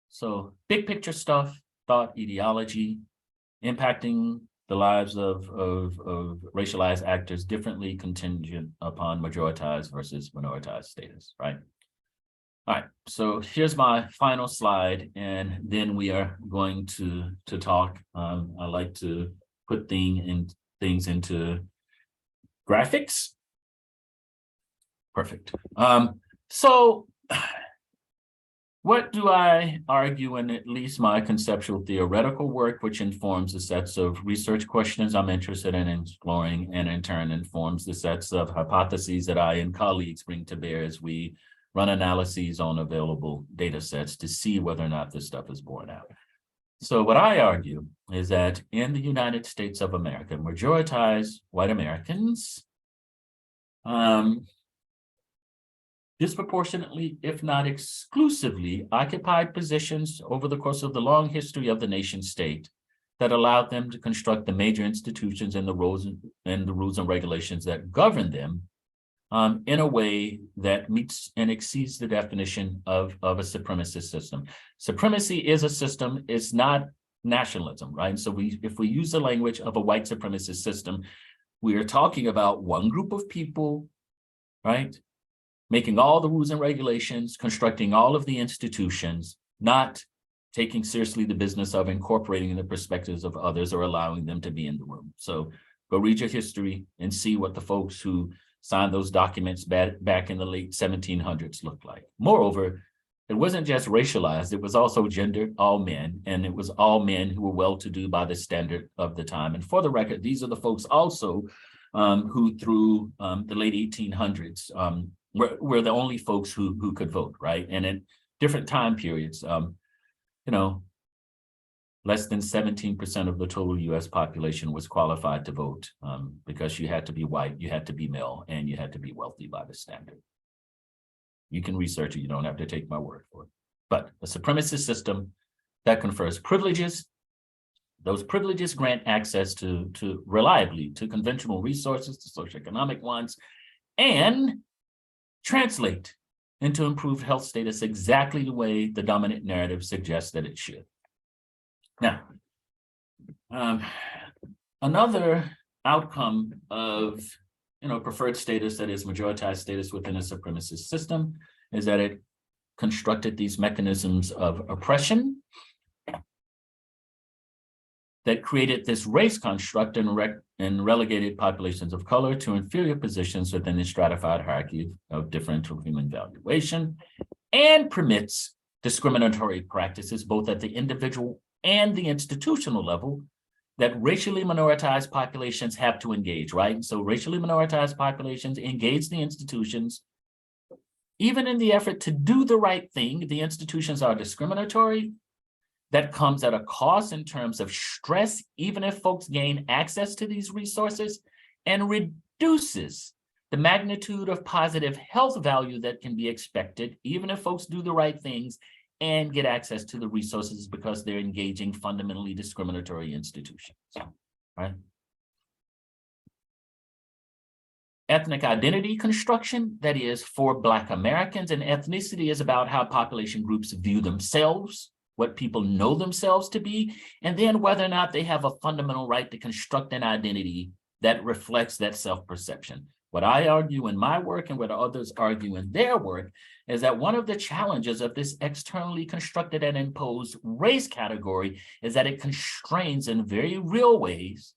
So big picture stuff, thought, ideology, impacting the lives of racialized actors differently contingent upon majoritized versus minoritized status, right? All right, so here's my final slide, and then we are going to talk. I like to put things into graphics. Perfect. So what do I argue in at least my conceptual theoretical work, which informs the sets of research questions I'm interested in exploring, and in turn informs the sets of hypotheses that I and colleagues bring to bear as we run analyses on available data sets to see whether or not this stuff is borne out. So what I argue is that in the United States of America, majoritized white Americans disproportionately, if not exclusively, occupied positions over the course of the long history of the nation state that allowed them to construct the major institutions and the rules and regulations that govern them in a way that meets and exceeds the definition of a supremacist system. Supremacy is a system, it's not nationalism, right? So if we use the language of a white supremacist system, we are talking about one group of people, right? Making all the rules and regulations, constructing all of the institutions, not taking seriously the business of incorporating the perspectives of others or allowing them to be in the room. So go read your history and see what the folks who signed those documents back in the late 1700s looked like. Moreover, it wasn't just racialized, it was also gendered, all men, and it was all men who were well-to-do by the standard of the time. And for the record, these are the folks also who through the late 1800s were the only folks who could vote, right? And in different time periods, less than 17% of the total US population was qualified to vote because you had to be white, you had to be male, and you had to be wealthy by the standard. You can research it, you don't have to take my word for it. But a supremacist system that confers privileges, those privileges grant access to reliably to conventional resources, to socioeconomic ones, and translate into improved health status exactly the way the dominant narrative suggests that it should. Now, another outcome of preferred status, that is majoritized status within a supremacist system, is that it constructed these mechanisms of oppression that created this race construct and relegated populations of color to inferior positions within the stratified hierarchy of differential human valuation, and permits discriminatory practices both at the individual and the institutional level that racially minoritized populations have to engage, right? So racially minoritized populations engage the institutions. Even in the effort to do the right thing, the institutions are discriminatory, that comes at a cost in terms of stress, even if folks gain access to these resources, and reduces the magnitude of positive health value that can be expected, even if folks do the right things and get access to the resources because they're engaging fundamentally discriminatory institutions, right? Ethnic identity construction, that is for Black Americans, and ethnicity is about how population groups view themselves, what people know themselves to be, and then whether or not they have a fundamental right to construct an identity that reflects that self-perception. What I argue in my work and what others argue in their work is that one of the challenges of this externally constructed and imposed race category is that it constrains in very real ways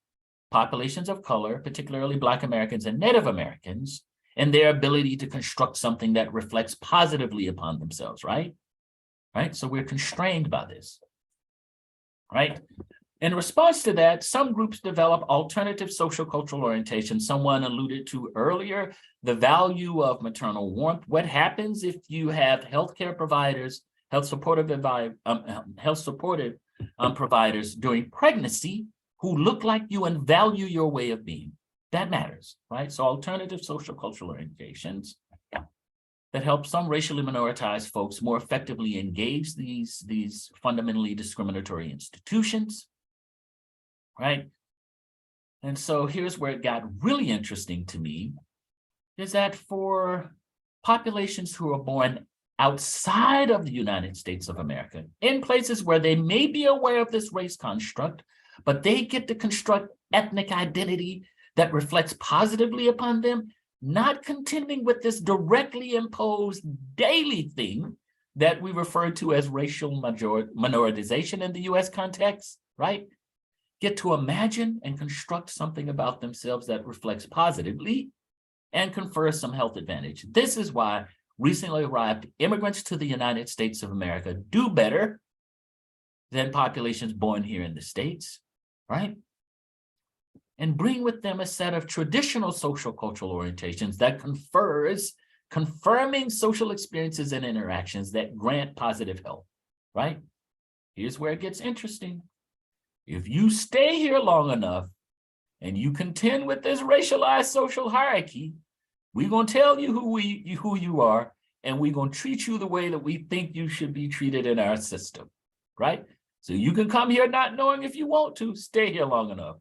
populations of color, particularly Black Americans and Native Americans, and their ability to construct something that reflects positively upon themselves, right? Right, so we're constrained by this, right? In response to that, some groups develop alternative social cultural orientation. Someone alluded to earlier, the value of maternal warmth. What happens if you have healthcare providers, health supportive providers during pregnancy who look like you and value your way of being? That matters, right? So alternative social cultural orientations that help some racially minoritized folks more effectively engage these fundamentally discriminatory institutions, right? And so here's where it got really interesting to me, is that for populations who are born outside of the United States of America, in places where they may be aware of this race construct, but they get to construct ethnic identity that reflects positively upon them, not contending with this directly imposed daily thing that we refer to as racial minoritization in the US context, right? Get to imagine and construct something about themselves that reflects positively and confers some health advantage. This is why recently arrived immigrants to the United States of America do better than populations born here in the States, right? And bring with them a set of traditional social cultural orientations that confirming social experiences and interactions that grant positive health, right? Here's where it gets interesting. If you stay here long enough and you contend with this racialized social hierarchy, we're gonna tell you who you are, and we're gonna treat you the way that we think you should be treated in our system, right? So you can come here not knowing if you want to, stay here long enough.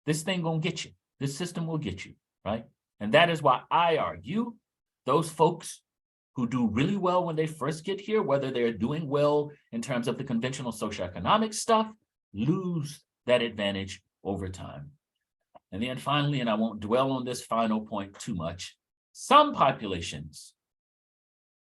This thing gonna get you. This system will get you, right? And that is why I argue those folks who do really well when they first get here, whether they're doing well in terms of the conventional socioeconomic stuff, lose that advantage over time. And then finally, and I won't dwell on this final point too much, some populations,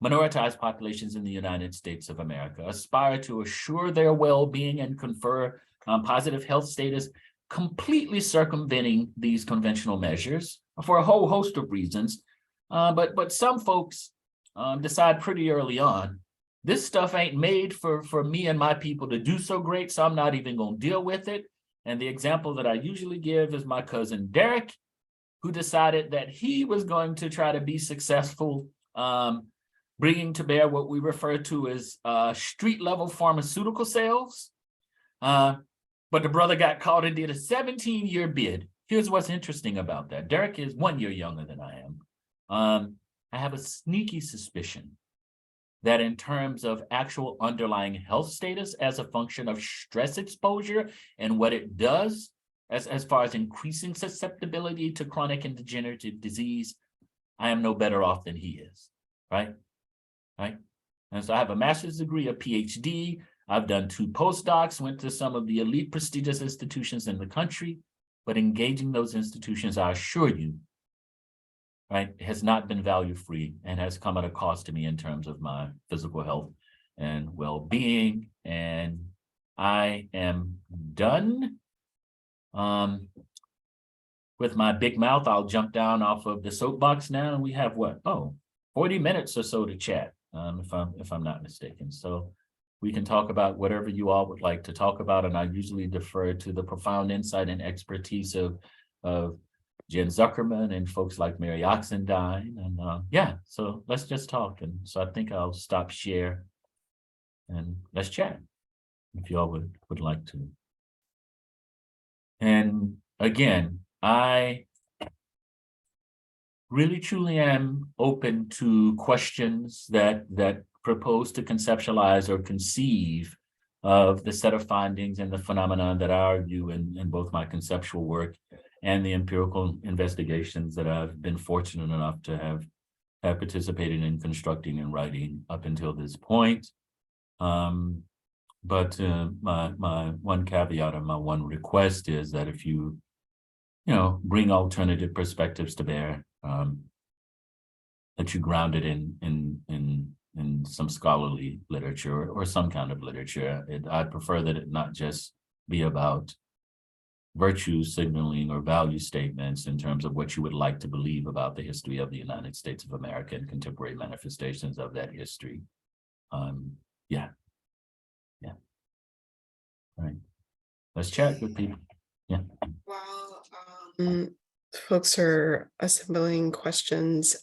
minoritized populations in the United States of America, aspire to assure their well-being and confer positive health status, completely circumventing these conventional measures for a whole host of reasons. But some folks decide pretty early on, this stuff ain't made for me and my people to do so great, so I'm not even gonna deal with it. And the example that I usually give is my cousin Derek, who decided that he was going to try to be successful, bringing to bear what we refer to as street-level pharmaceutical sales. But the brother got caught and did a 17-year bid. Here's what's interesting about that. Derek is 1 year younger than I am. I have a sneaky suspicion that in terms of actual underlying health status as a function of stress exposure and what it does as far as increasing susceptibility to chronic and degenerative disease, I am no better off than he is, right? Right? And so I have a master's degree, a PhD. I've done 2 postdocs, went to some of the elite prestigious institutions in the country, but engaging those institutions, I assure you, right, has not been value-free and has come at a cost to me in terms of my physical health and well-being. And I am done. With my big mouth, I'll jump down off of the soapbox now, and we have what? Oh, 40 minutes or so to chat, if I'm not mistaken. So we can talk about whatever you all would like to talk about, and I usually defer to the profound insight and expertise of Jen Zuckerman and folks like Mary Oxendine. And yeah, so let's just talk. And so I think I'll stop share and let's chat. if y'all would like to. And again, I really truly am open to questions that propose to conceptualize or conceive of the set of findings and the phenomena that I argue in both my conceptual work and the empirical investigations that I've been fortunate enough to have participated in constructing and writing up until this point. But my one caveat and my one request is that if you bring alternative perspectives to bear, that you ground it in some scholarly literature or some kind of literature. I'd prefer that it not just be about virtue signaling or value statements in terms of what you would like to believe about the history of the United States of America and contemporary manifestations of that history. Yeah. All right. Let's chat with people. Yeah. While folks are assembling questions,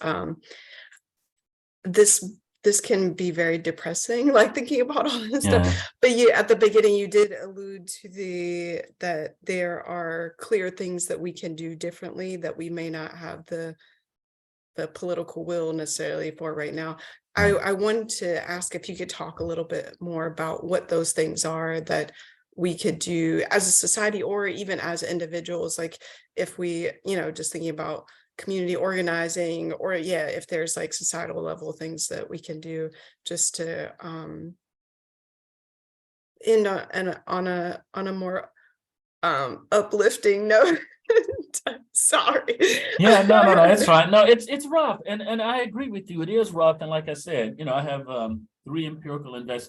this can be very depressing, like thinking about all this stuff. But at the beginning, you did allude to that there are clear things that we can do differently that we may not have the political will necessarily for right now. I wanted to ask if you could talk a little bit more about what those things are that we could do as a society or even as individuals, like if we, just thinking about community organizing, or if there's like societal level things that we can do just to end on a more uplifting note. Sorry. Yeah, no, it's fine. No, it's rough, and I agree with you. It is rough, and like I said, I have 3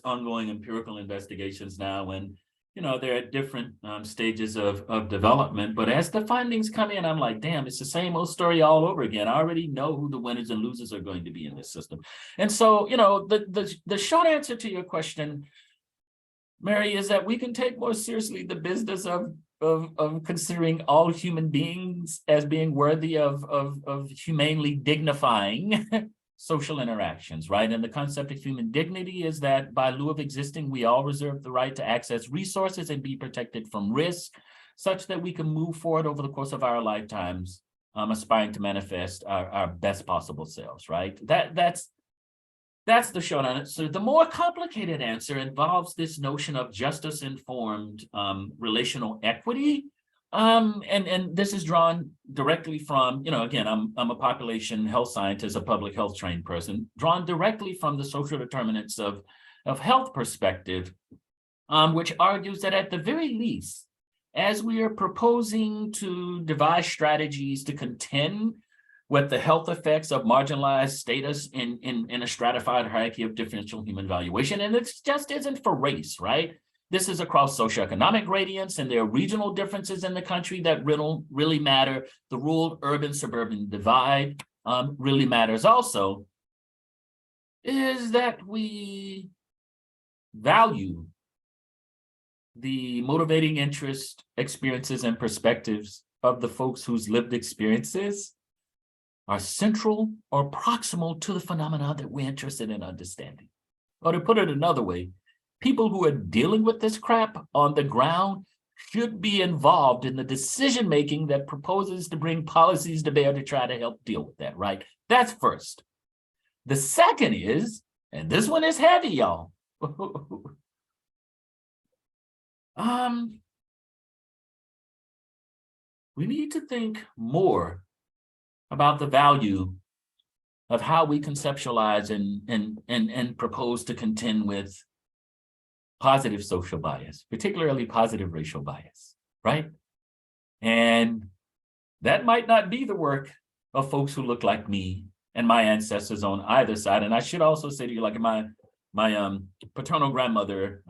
ongoing empirical investigations now, and they're at different stages of development. But as the findings come in, I'm like, damn, it's the same old story all over again. I already know who the winners and losers are going to be in this system. And so, the short answer to your question, Mary, is that we can take more seriously the business of considering all human beings as being worthy of humanely dignifying social interactions, right? And the concept of human dignity is that by lieu of existing, we all reserve the right to access resources and be protected from risk, such that we can move forward over the course of our lifetimes, aspiring to manifest our best possible selves, right? That's the short answer. The more complicated answer involves this notion of justice-informed relational equity. And this is drawn directly from, again, I'm a population health scientist, a public health trained person, drawn directly from the social determinants of health perspective, which argues that at the very least, as we are proposing to devise strategies to contend with the health effects of marginalized status in a stratified hierarchy of differential human valuation, and it just isn't for race, right? This is across socioeconomic gradients, and there are regional differences in the country that really matter. The rural, urban, suburban divide really matters also, is that we value the motivating interest, experiences, and perspectives of the folks whose lived experiences are central or proximal to the phenomena that we're interested in understanding. Or to put it another way, people who are dealing with this crap on the ground should be involved in the decision-making that proposes to bring policies to bear to try to help deal with that, right? That's first. The second is, and this one is heavy, y'all. We need to think more about the value of how we conceptualize and propose to contend with positive social bias, particularly positive racial bias, right? And that might not be the work of folks who look like me and my ancestors on either side. And I should also say to you, like my paternal grandmother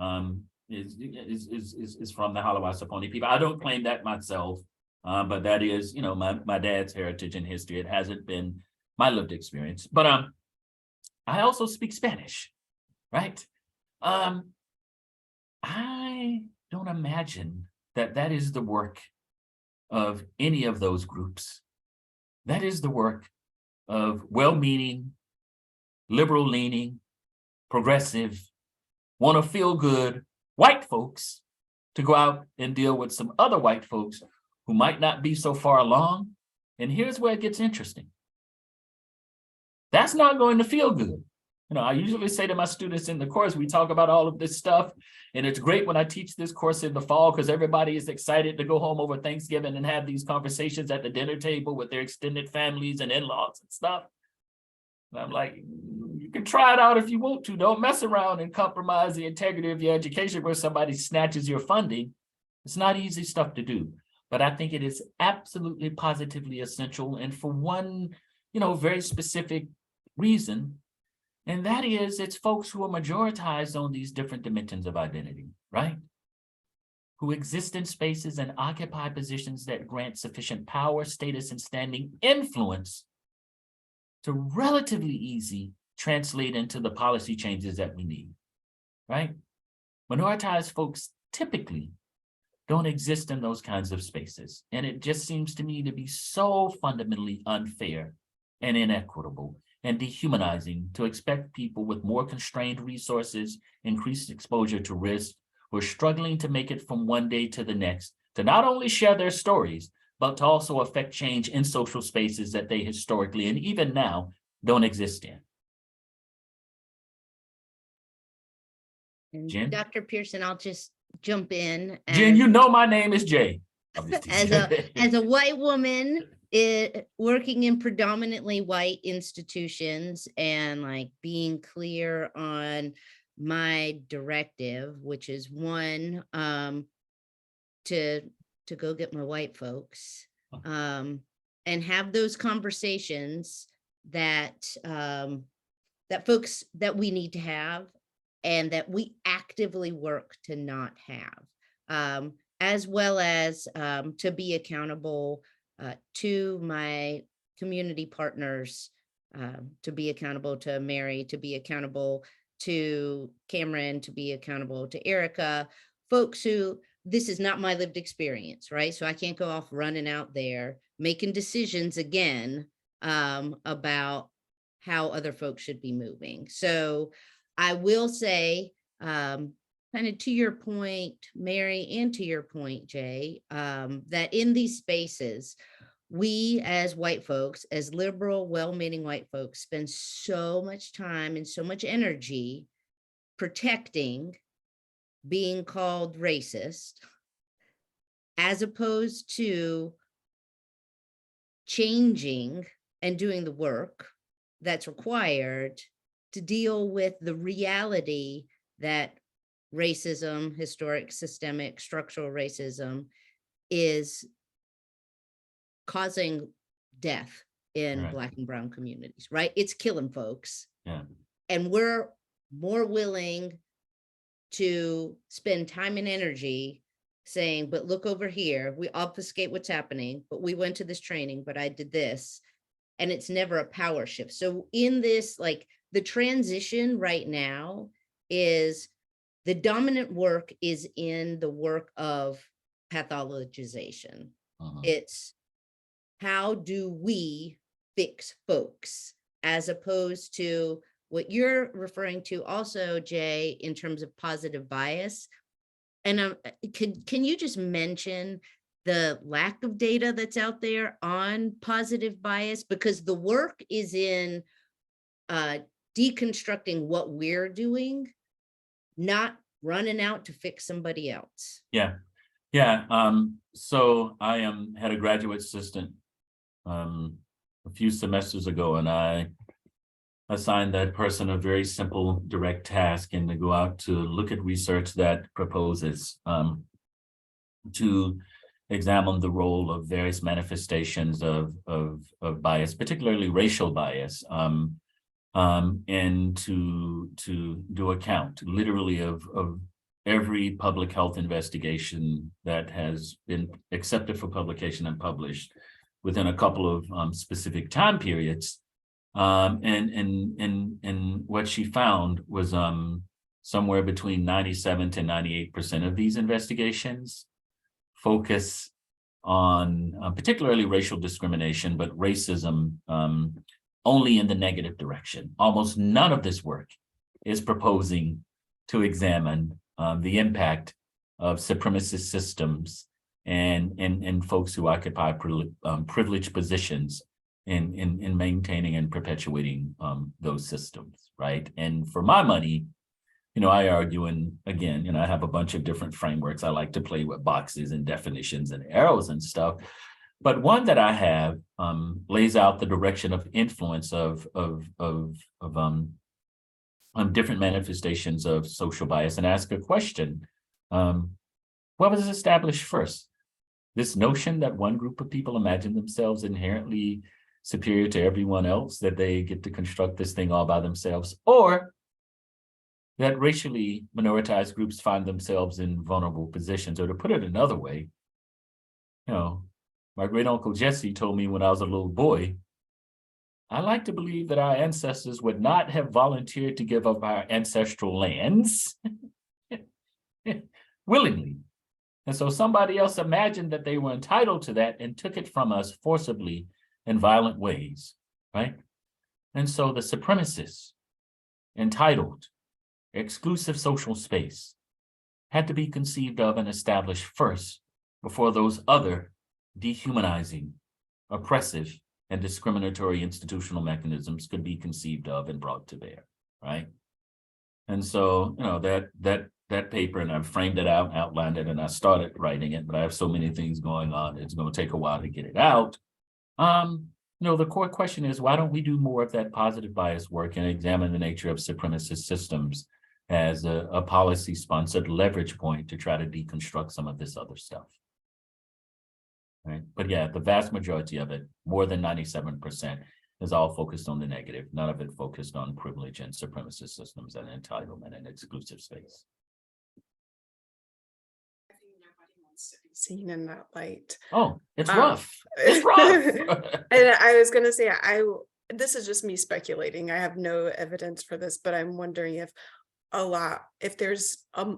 is from the Halawa people. I don't claim that myself, but that is, my dad's heritage and history. It hasn't been my lived experience. But I also speak Spanish, right? I don't imagine that is the work of any of those groups. That is the work of well-meaning, liberal-leaning, progressive, want to feel good, white folks to go out and deal with some other white folks who might not be so far along. And here's where it gets interesting. That's not going to feel good. You know, I usually say to my students in the course, we talk about all of this stuff, and it's great when I teach this course in the fall because everybody is excited to go home over Thanksgiving and have these conversations at the dinner table with their extended families and in-laws and stuff. And I'm like, you can try it out if you want to. Don't mess around and compromise the integrity of your education where somebody snatches your funding. It's not easy stuff to do, but I think it is absolutely positively essential. And for one, you know, very specific reason, and that is it's folks who are majoritized on these different dimensions of identity, right? Who exist in spaces and occupy positions that grant sufficient power, status, and standing influence to relatively easy translate into the policy changes that we need, right? Minoritized folks typically don't exist in those kinds of spaces. And it just seems to me to be so fundamentally unfair and inequitable and dehumanizing to expect people with more constrained resources, increased exposure to risk, who are struggling to make it from one day to the next, to not only share their stories, but to also affect change in social spaces that they historically and even now don't exist in. And Jen? Dr. Pearson, I'll just jump in. Jen, you know my name is Jay. I'm just teasing. As a white woman working in predominantly white institutions and like being clear on my directive, which is one, to go get my white folks, and have those conversations that that folks that we need to have and that we actively work to not have, as well as to be accountable to my community partners, to be accountable to Mary, to be accountable to Cameron, to be accountable to Erica, folks who, this is not my lived experience, right? So I can't go off running out there, making decisions again about how other folks should be moving. So I will say, kind of to your point, Mary, and to your point, Jay, that in these spaces, we as white folks, as liberal, well-meaning white folks, spend so much time and so much energy protecting being called racist, as opposed to changing and doing the work that's required to deal with the reality that racism, historic, systemic, structural racism is causing death in Right. Black and brown communities, right? It's killing folks. Yeah. And we're more willing to spend time and energy saying, but look over here, we obfuscate what's happening, but we went to this training, but I did this. And it's never a power shift. So in this, like the transition right now is the dominant work is in the work of pathologization. It's how do we fix folks, as opposed to what you're referring to also, Jay, in terms of positive bias. And can you just mention the lack of data that's out there on positive bias? Because the work is in deconstructing what we're doing, not running out to fix somebody else. Yeah. So I had a graduate assistant a few semesters ago, and I assigned that person a very simple, direct task, and to go out to look at research that proposes to examine the role of various manifestations of bias, particularly racial bias, and to do a count, literally, of every public health investigation that has been accepted for publication and published within a couple of specific time periods. And what she found was somewhere between 97 to 98% of these investigations focus on particularly racial discrimination, but racism only in the negative direction. Almost none of this work is proposing to examine the impact of supremacist systems and folks who occupy privileged positions in maintaining and perpetuating those systems, right? And for my money, you know, I argue, and again, you know, I have a bunch of different frameworks. I like to play with boxes and definitions and arrows and stuff. But one that I have lays out the direction of influence of different manifestations of social bias and ask a question. What was established first? This notion that one group of people imagine themselves inherently superior to everyone else, that they get to construct this thing all by themselves, or that racially minoritized groups find themselves in vulnerable positions. Or to put it another way, you know, my great uncle Jesse told me when I was a little boy, I like to believe that our ancestors would not have volunteered to give up our ancestral lands willingly. And so somebody else imagined that they were entitled to that and took it from us forcibly in violent ways, right? And so the supremacists, entitled, exclusive social space, had to be conceived of and established first before those other dehumanizing, oppressive, and discriminatory institutional mechanisms could be conceived of and brought to bear, right? And so, you know, that paper, and I've framed it out, outlined it, and I started writing it, but I have so many things going on, it's going to take a while to get it out. You know, the core question is, why don't we do more of that positive bias work and examine the nature of supremacist systems as a policy-sponsored leverage point to try to deconstruct some of this other stuff? Right. But yeah, the vast majority of it, more than 97%, is all focused on the negative. None of it focused on privilege and supremacist systems and entitlement and exclusive space. I think nobody wants to be seen in that light. Oh, it's rough. It's rough. And I was going to say, this is just me speculating. I have no evidence for this, but I'm wondering if there's a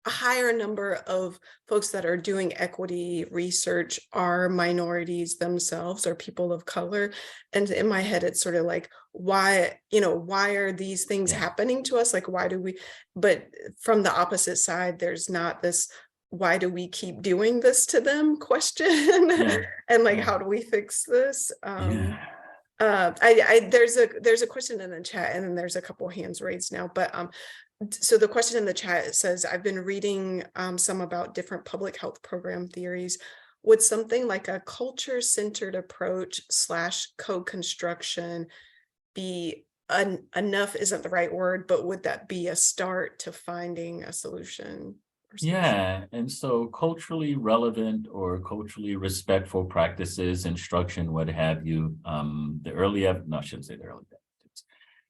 higher number of folks that are doing equity research are minorities themselves or people of color. And in my head, it's sort of like, why are these things happening to us? Like, why do we, but from the opposite side, there's not this, why do we keep doing this to them question? And like, how do we fix this? There's a question in the chat, and then there's a couple hands raised now, but so the question in the chat says, I've been reading some about different public health program theories. Would something like a culture-centered approach / co-construction be enough? Isn't the right word, but would that be a start to finding a solution? Yeah, and so culturally relevant or culturally respectful practices, instruction, what have you, the early evidence, no, I shouldn't say the early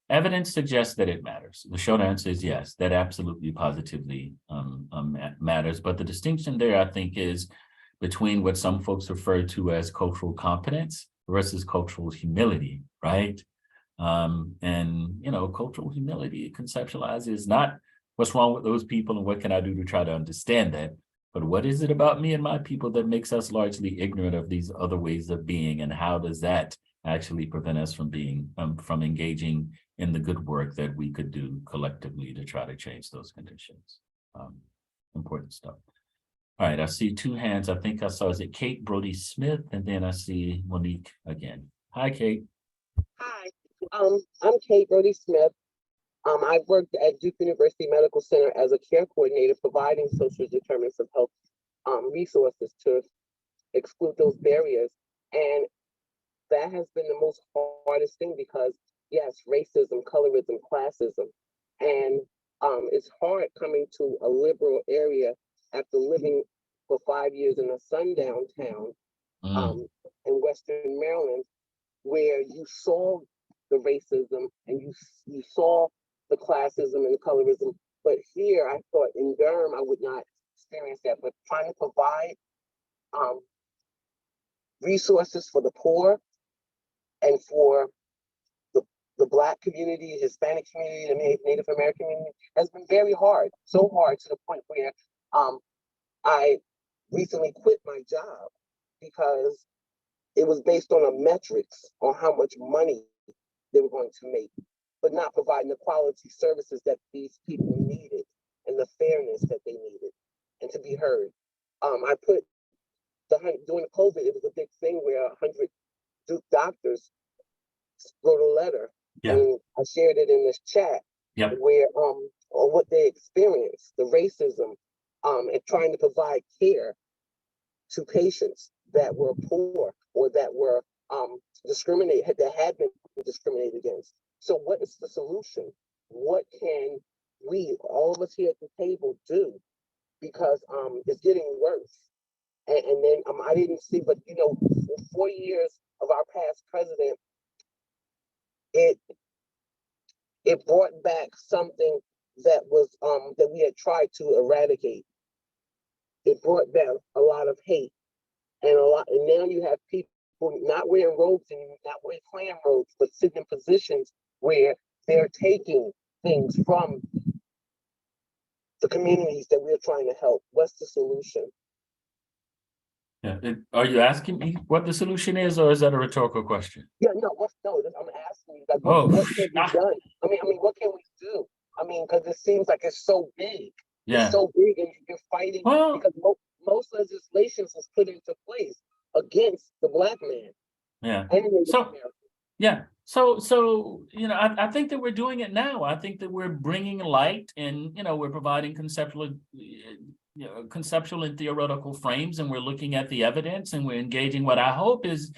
evidence suggests that it matters. The short answer is yes, that absolutely positively matters. But the distinction there, I think, is between what some folks refer to as cultural competence versus cultural humility, right? And, you know, cultural humility conceptualizes not what's wrong with those people and what can I do to try to understand that, but what is it about me and my people that makes us largely ignorant of these other ways of being, and how does that actually prevent us from being, from engaging in the good work that we could do collectively to try to change those conditions. Important stuff. All right, I see two hands. I think I saw, is it Kate Brody Smith? And then I see Monique again. Hi, Kate. Hi, I'm Kate Brody Smith. I worked at Duke University Medical Center as a care coordinator, providing social determinants of health resources to exclude those barriers. And that has been the most hardest thing because, yes, racism, colorism, classism. And it's hard coming to a liberal area after living for 5 years in a sundown town in Western Maryland, where you saw the racism and you saw the classism and the colorism. But here, I thought in Durham, I would not experience that. But trying to provide resources for the poor and for the Black community, Hispanic community, the Native American community has been very hard. So hard to the point where I recently quit my job because it was based on a metrics on how much money they were going to make, but not providing the quality services that these people needed. And and the fairness that they needed and to be heard. I put during COVID, it was a big thing where 100 Duke doctors wrote a letter, Yeah. and I shared it in this chat. Yeah. Where or what they experienced, the racism, and trying to provide care to patients that were poor or that were discriminated, that had been discriminated against. So what is the solution? What can we, all of us here at the table, do? Because it's getting worse. And then I didn't see, but you know, 4 years of our past president, it brought back something that was that we had tried to eradicate. It brought back a lot of hate and now you have people not wearing robes and not wearing Klan robes, but sitting in positions where they're taking things from the communities that we're trying to help. What's the solution? Yeah. Are you asking me what the solution is, or is that a rhetorical question? Yeah, no, I'm asking you, like, Oh, what can be done? I mean, what can we do? I mean, because it seems like it's so big. Yeah. It's so big, and you're fighting because most legislations was put into place against the Black man. Yeah. And Native So, American. yeah. So, you know, I think that we're doing it now. I think that we're bringing light and, you know, we're providing conceptual and theoretical frames, and we're looking at the evidence, and we're engaging what I hope is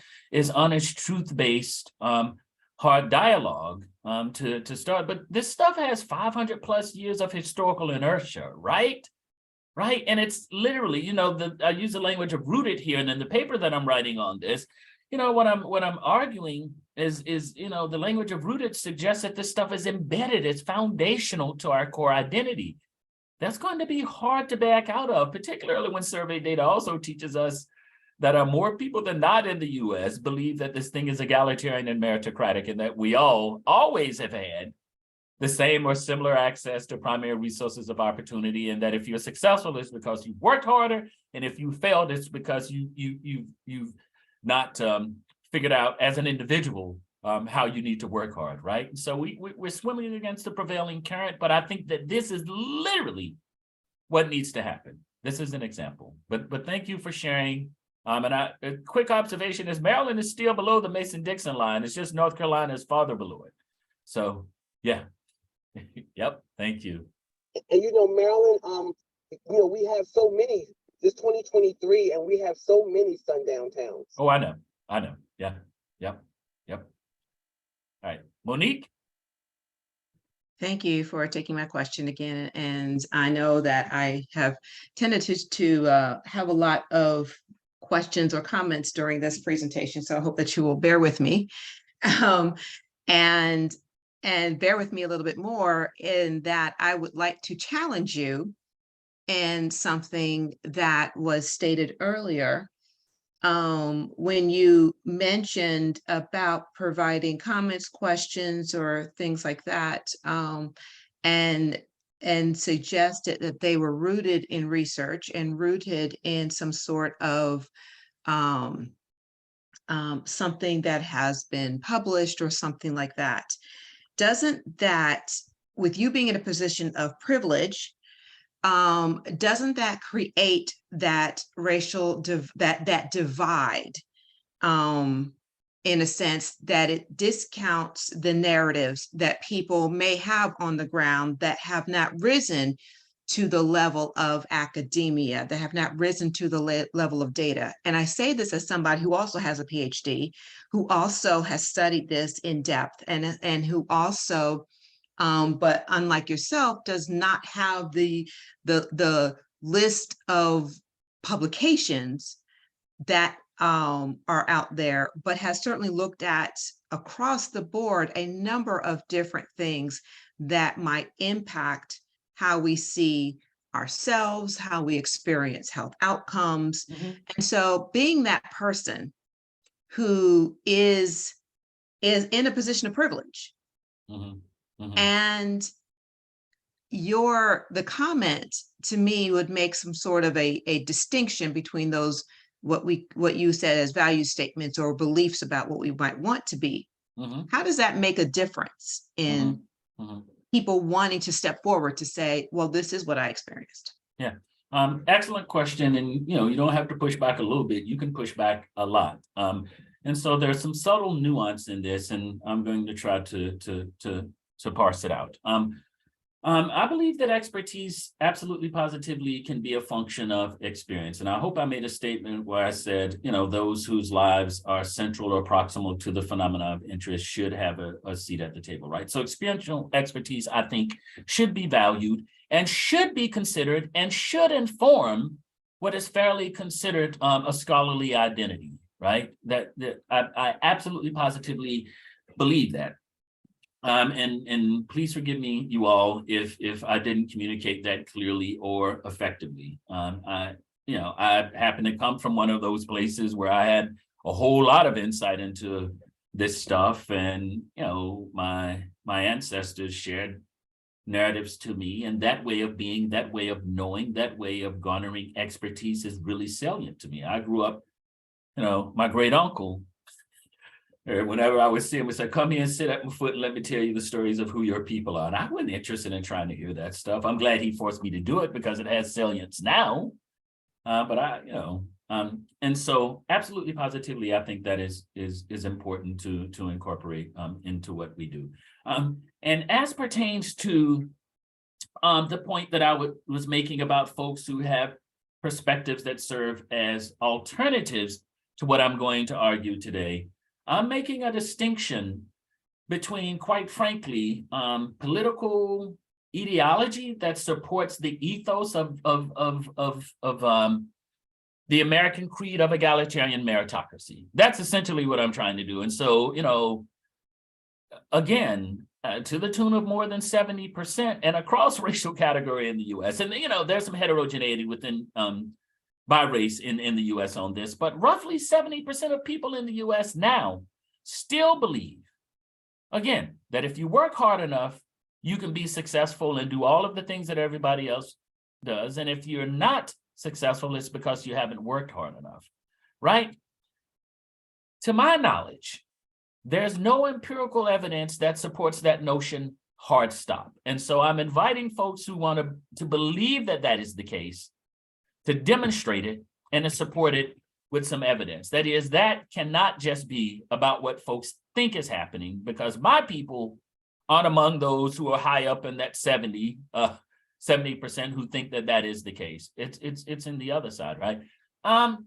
honest, truth-based, hard dialogue to start. But this stuff has 500 plus years of historical inertia, right? Right. And it's literally, you know, I use the language of rooted here, and in the paper that I'm writing on this, you know, what I'm arguing is, you know, the language of rooted suggests that this stuff is embedded, it's foundational to our core identity. That's going to be hard to back out of, particularly when survey data also teaches us that more people than not in the US believe that this thing is egalitarian and meritocratic, and that we all always have had the same or similar access to primary resources of opportunity, and that if you're successful, it's because you've worked harder, and if you failed, it's because you've not figured out as an individual how you need to work hard, right? And so we're swimming against the prevailing current, but I think that this is literally what needs to happen. This is an example, but thank you for sharing. And a quick observation is Maryland is still below the Mason-Dixon line. It's just North Carolina is farther below it. So yeah. Yep, thank you. And you know, Maryland, you know, we have so many, this 2023, and we have so many sundown towns. Oh, I know. Yeah, yep. All right, Monique? Thank you for taking my question again. And I know that I have tended to have a lot of questions or comments during this presentation, so I hope that you will bear with me. And bear with me a little bit more in that I would like to challenge you in something that was stated earlier when you mentioned about providing comments, questions, or things like that, and suggested that they were rooted in research and rooted in some sort of something that has been published or something like that. Doesn't that, with you being in a position of privilege, doesn't that create that racial that divide, in a sense that it discounts the narratives that people may have on the ground that have not risen to the level of academia, that have not risen to the level of data? And I say this as somebody who also has a PhD, who also has studied this in depth, and who also, but unlike yourself, does not have the list of publications that are out there, but has certainly looked at across the board a number of different things that might impact how we see ourselves, how we experience health outcomes. Mm-hmm. And so being that person who is in a position of privilege, Mm-hmm. Mm-hmm. and the comment to me would make some sort of a distinction between those, what you said as value statements or beliefs about what we might want to be. Mm-hmm. How does that make a difference in Mm-hmm. people wanting to step forward to say, well, this is what I experienced? Excellent question. And, you don't have to push back a little bit. You can push back a lot. And so there's some subtle nuance in this, and I'm going to try to parse it out. I believe that expertise absolutely positively can be a function of experience. And I hope I made a statement where I said, those whose lives are central or proximal to the phenomena of interest should have a seat at the table, right? So experiential expertise, I think, should be valued and should be considered and should inform what is fairly considered a scholarly identity, right? That I absolutely positively believe that. And please forgive me, you all, if I didn't communicate that clearly or effectively. I happen to come from one of those places where I had a whole lot of insight into this stuff, and my ancestors shared narratives to me, and that way of being, that way of knowing, that way of garnering expertise is really salient to me. I grew up, my great uncle, whenever I would see him, he said, "Come here and sit at my foot and let me tell you the stories of who your people are." And I wasn't interested in trying to hear that stuff. I'm glad he forced me to do it because it has salience now. And so absolutely positively, I think that is important to incorporate into what we do. And as pertains to the point that I was making about folks who have perspectives that serve as alternatives to what I'm going to argue today, I'm making a distinction between, quite frankly, political ideology that supports the ethos of the American creed of egalitarian meritocracy. That's essentially what I'm trying to do. And so, again, to the tune of more than 70% and across racial category in the US, and there's some heterogeneity within by race in the US on this, but roughly 70% of people in the US now still believe, again, that if you work hard enough, you can be successful and do all of the things that everybody else does. And if you're not successful, it's because you haven't worked hard enough, right? To my knowledge, there's no empirical evidence that supports that notion hard stop. And so I'm inviting folks who want to believe that that is the case to demonstrate it and to support it with some evidence. That is, that cannot just be about what folks think is happening, because my people aren't among those who are high up in that 70% who think that that is the case. It's in the other side, right? And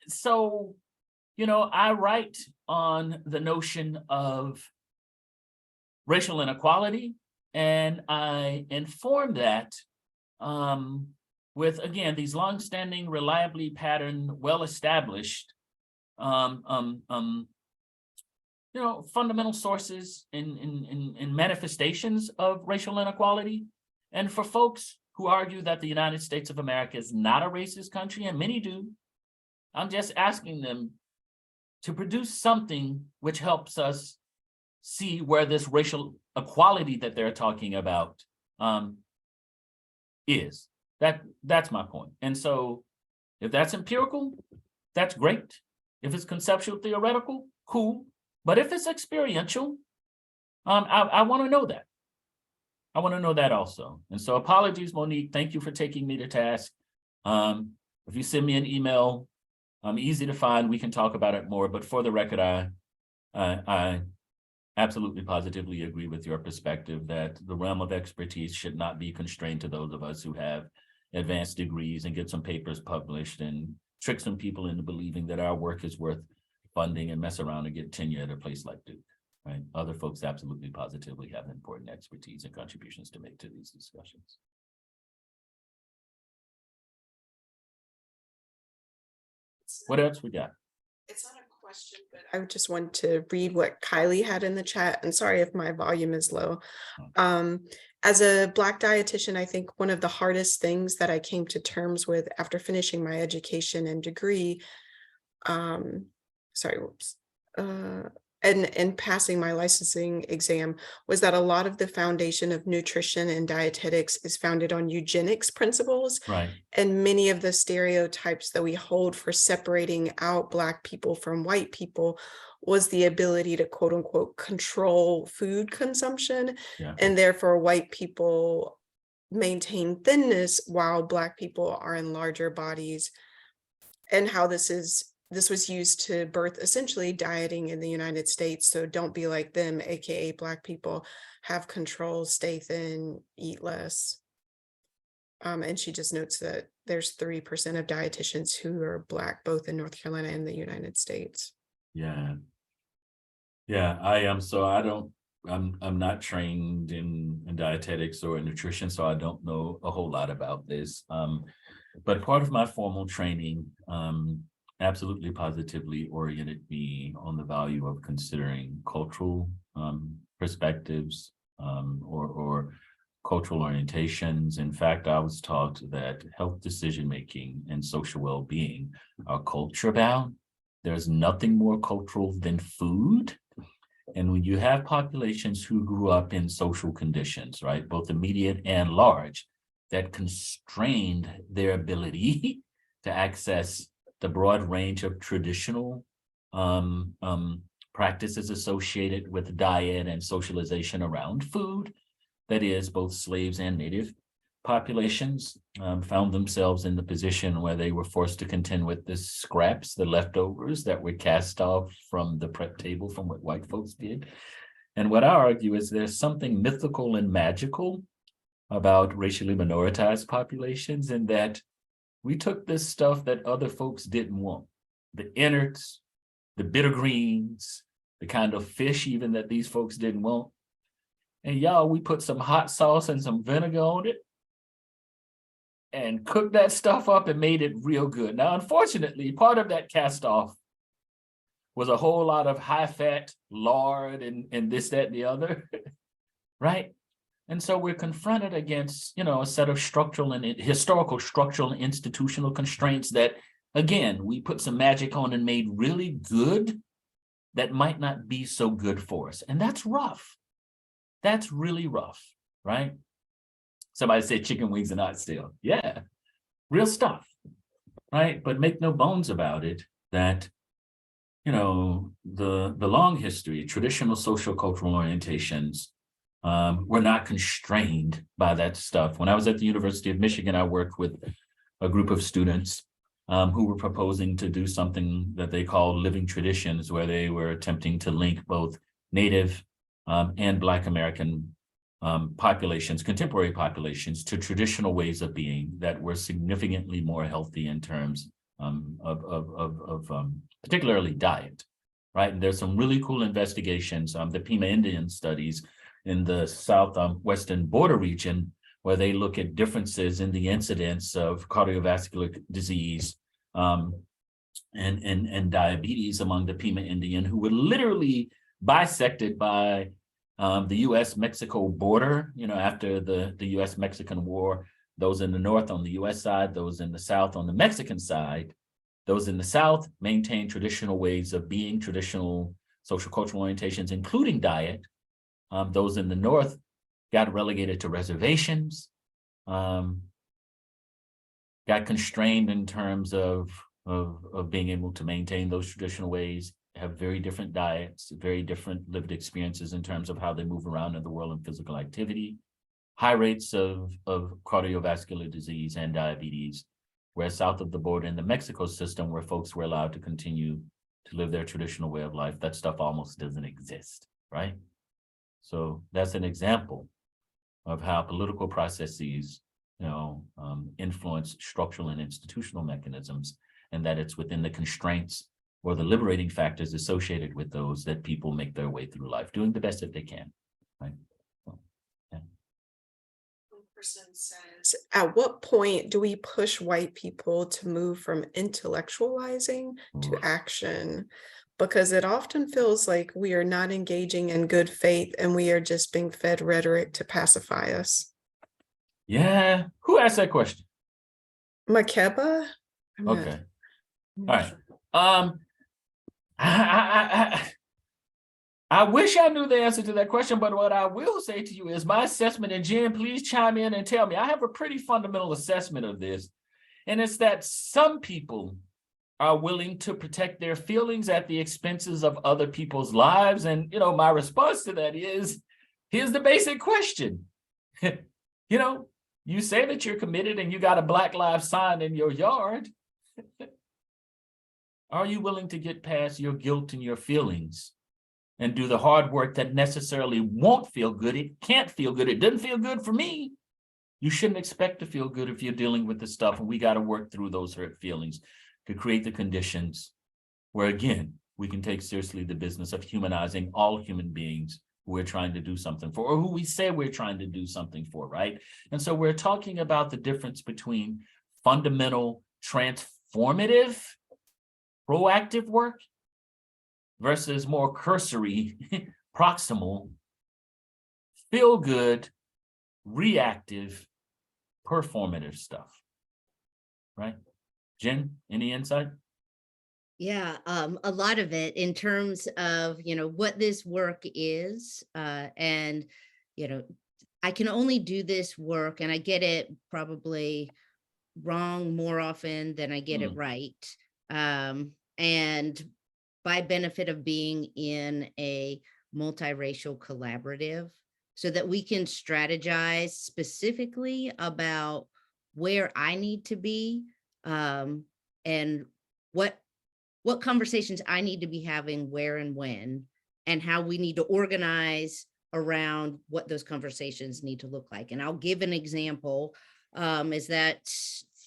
so, I write on the notion of racial inequality, and I inform that with, again, these longstanding, reliably patterned, well-established, fundamental sources in manifestations of racial inequality. And for folks who argue that the United States of America is not a racist country, and many do, I'm just asking them to produce something which helps us see where this racial equality that they're talking about is. That's my point. And so if that's empirical, that's great. If it's conceptual theoretical, cool. But if it's experiential, I want to know that. I want to know that also. And so apologies, Monique. Thank you for taking me to task. If you send me an email, I'm easy to find. We can talk about it more. But for the record, I absolutely positively agree with your perspective that the realm of expertise should not be constrained to those of us who have advanced degrees and get some papers published and trick some people into believing that our work is worth funding and mess around and get tenure at a place like Duke, right? Other folks absolutely positively have important expertise and contributions to make to these discussions. What else we got? It's not a question, but I just want to read what Kylie had in the chat. And sorry if my volume is low. As a Black dietitian, I think one of the hardest things that I came to terms with after finishing my education and degree, and passing my licensing exam was that a lot of the foundation of nutrition and dietetics is founded on eugenics principles. Right. And many of the stereotypes that we hold for separating out Black people from white people was the ability to quote unquote control food consumption. Yeah. And therefore white people maintain thinness while Black people are in larger bodies, and how this was used to birth essentially dieting in the United States. So don't be like them, AKA Black people, have control, stay thin, eat less. And she just notes that there's 3% of dietitians who are Black, both in North Carolina and the United States. Yeah. Yeah, I am. So I'm not trained in dietetics or in nutrition, so I don't know a whole lot about this. But part of my formal training absolutely positively oriented me on the value of considering cultural perspectives or cultural orientations. In fact, I was taught that health decision-making and social well-being are culture-bound. There's nothing more cultural than food. And when you have populations who grew up in social conditions, right, both immediate and large, that constrained their ability to access the broad range of traditional practices associated with diet and socialization around food, that is, both slaves and native populations found themselves in the position where they were forced to contend with the scraps, the leftovers that were cast off from the prep table from what white folks did. And what I argue is there's something mythical and magical about racially minoritized populations, in that we took this stuff that other folks didn't want, the innards, the bitter greens, the kind of fish even that these folks didn't want. And y'all, we put some hot sauce and some vinegar on it and cooked that stuff up and made it real good. Now, unfortunately, part of that cast off was a whole lot of high fat lard and this, that, and the other, right? And so we're confronted against, a set of structural and historical structural and institutional constraints that, again, we put some magic on and made really good that might not be so good for us. And that's rough. That's really rough, right? Somebody said chicken wings and oxtail. Yeah, real stuff, right? But make no bones about it that, the long history, traditional social cultural orientations were not constrained by that stuff. When I was at the University of Michigan, I worked with a group of students who were proposing to do something that they called living traditions, where they were attempting to link both Native and Black American populations, contemporary populations, to traditional ways of being that were significantly more healthy in terms of particularly diet, right? And there's some really cool investigations, the Pima Indian studies in the southwestern border region, where they look at differences in the incidence of cardiovascular disease and diabetes among the Pima Indian, who were literally bisected by the US-Mexico border, after the US-Mexican War. Those in the north on the US side, those in the south on the Mexican side. Those in the south maintain traditional ways of being, traditional social cultural orientations, including diet. Those in the north got relegated to reservations, got constrained in terms of being able to maintain those traditional ways, have very different diets, very different lived experiences in terms of how they move around in the world and physical activity, high rates of cardiovascular disease and diabetes, whereas south of the border in the Mexico system, where folks were allowed to continue to live their traditional way of life, that stuff almost doesn't exist, right? So that's an example of how political processes, influence structural and institutional mechanisms, and that it's within the constraints or the liberating factors associated with those that people make their way through life, doing the best that they can, right? So, yeah. One person says, at what point do we push white people to move from intellectualizing to action? Because it often feels like we are not engaging in good faith and we are just being fed rhetoric to pacify us. Yeah, who asked that question? Makeba? Okay, all right. I wish I knew the answer to that question, but what I will say to you is my assessment, and Jen, please chime in and tell me. I have a pretty fundamental assessment of this, and it's that some people are willing to protect their feelings at the expenses of other people's lives. And, my response to that is, here's the basic question. You say that you're committed and you got a Black Lives sign in your yard. Are you willing to get past your guilt and your feelings and do the hard work that necessarily won't feel good? It can't feel good. It doesn't feel good for me. You shouldn't expect to feel good if you're dealing with this stuff, and we got to work through those hurt feelings to create the conditions where, again, we can take seriously the business of humanizing all human beings who we're trying to do something for, or who we say we're trying to do something for, right? And so we're talking about the difference between fundamental, transformative, proactive work versus more cursory, proximal, feel-good, reactive, performative stuff, right? Jen, any insight? Yeah, a lot of it in terms of, what this work is. And, I can only do this work, and I get it probably wrong more often than I get it right. And by benefit of being in a multiracial collaborative, so that we can strategize specifically about where I need to be, and what conversations I need to be having, where and when, and how we need to organize around what those conversations need to look like. And I'll give an example, is that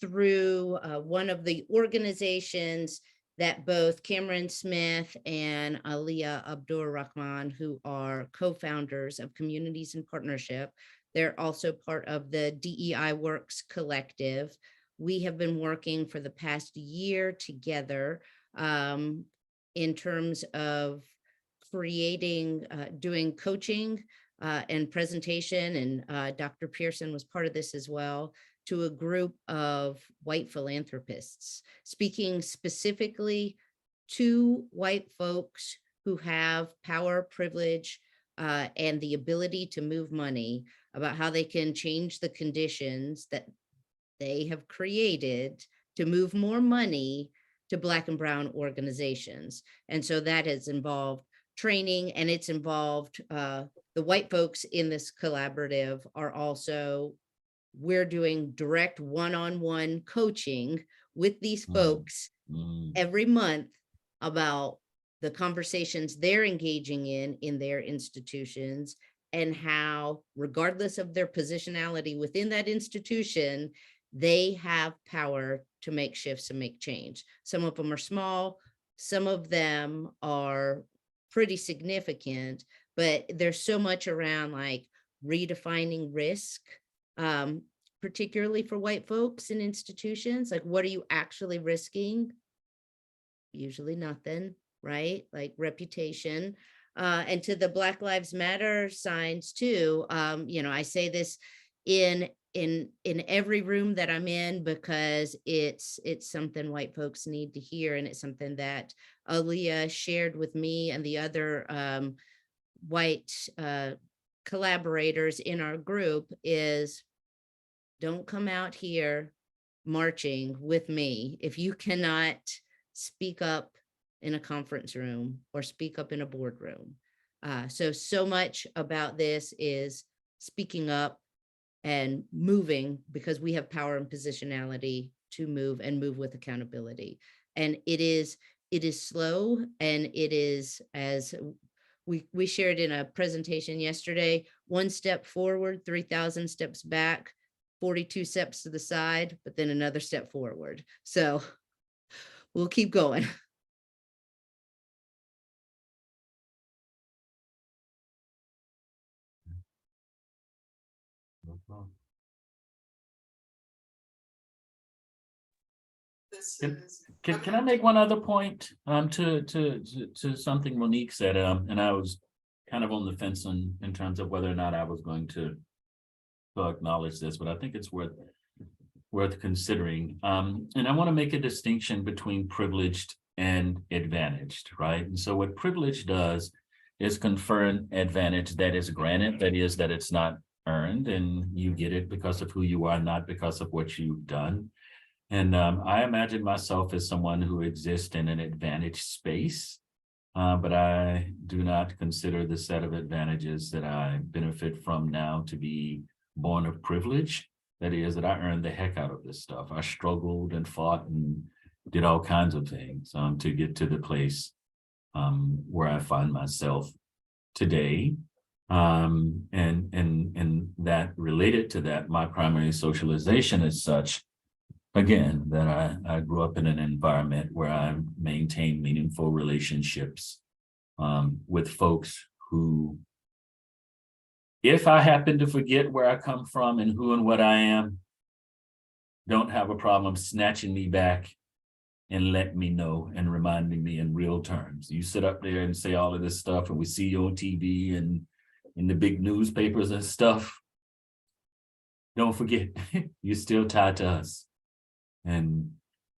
through one of the organizations that both Cameron Smith and Aliyah Abdur-Rahman, who are co-founders of Communities in Partnership, they're also part of the DEI Works Collective. We have been working for the past year together in terms of creating, doing coaching and presentation, and Dr. Pearson was part of this as well, to a group of white philanthropists, speaking specifically to white folks who have power, privilege, and the ability to move money, about how they can change the conditions that they have created to move more money to Black and Brown organizations. And so that has involved training, and it's involved the white folks in this collaborative are also, we're doing direct one-on-one coaching with these folks every month about the conversations they're engaging in their institutions, and how, regardless of their positionality within that institution, they have power to make shifts and make change. Some of them are small, some of them are pretty significant, but there's so much around like redefining risk, particularly for white folks in institutions. Like, what are you actually risking? Usually nothing, right? Like reputation. And to the Black Lives Matter signs too. I say this in every room that I'm in, because it's something white folks need to hear, and it's something that Aliyah shared with me and the other white collaborators in our group, is don't come out here marching with me if you cannot speak up in a conference room or speak up in a boardroom. So much about this is speaking up and moving, because we have power and positionality to move, and move with accountability. And it is slow, and it is, as we shared in a presentation yesterday, 1 step forward, 3,000 steps back, 42 steps to the side, but then another step forward. So we'll keep going. Can I make one other point to something Monique said, and I was kind of on the fence in terms of whether or not I was going to acknowledge this, but I think it's worth considering. And I want to make a distinction between privileged and advantaged, right? And so what privilege does is confer an advantage that is granted, that is, that it's not earned, and you get it because of who you are, not because of what you've done. And I imagine myself as someone who exists in an advantage space, but I do not consider the set of advantages that I benefit from now to be born of privilege. That is, that I earned the heck out of this stuff. I struggled and fought and did all kinds of things to get to the place where I find myself today. And that related to that, my primary socialization is such, again, that I grew up in an environment where I maintained meaningful relationships with folks who, if I happen to forget where I come from and who and what I am, don't have a problem snatching me back and let me know and reminding me in real terms. You sit up there and say all of this stuff, and we see you on TV and in the big newspapers and stuff. Don't forget, you're still tied to us. And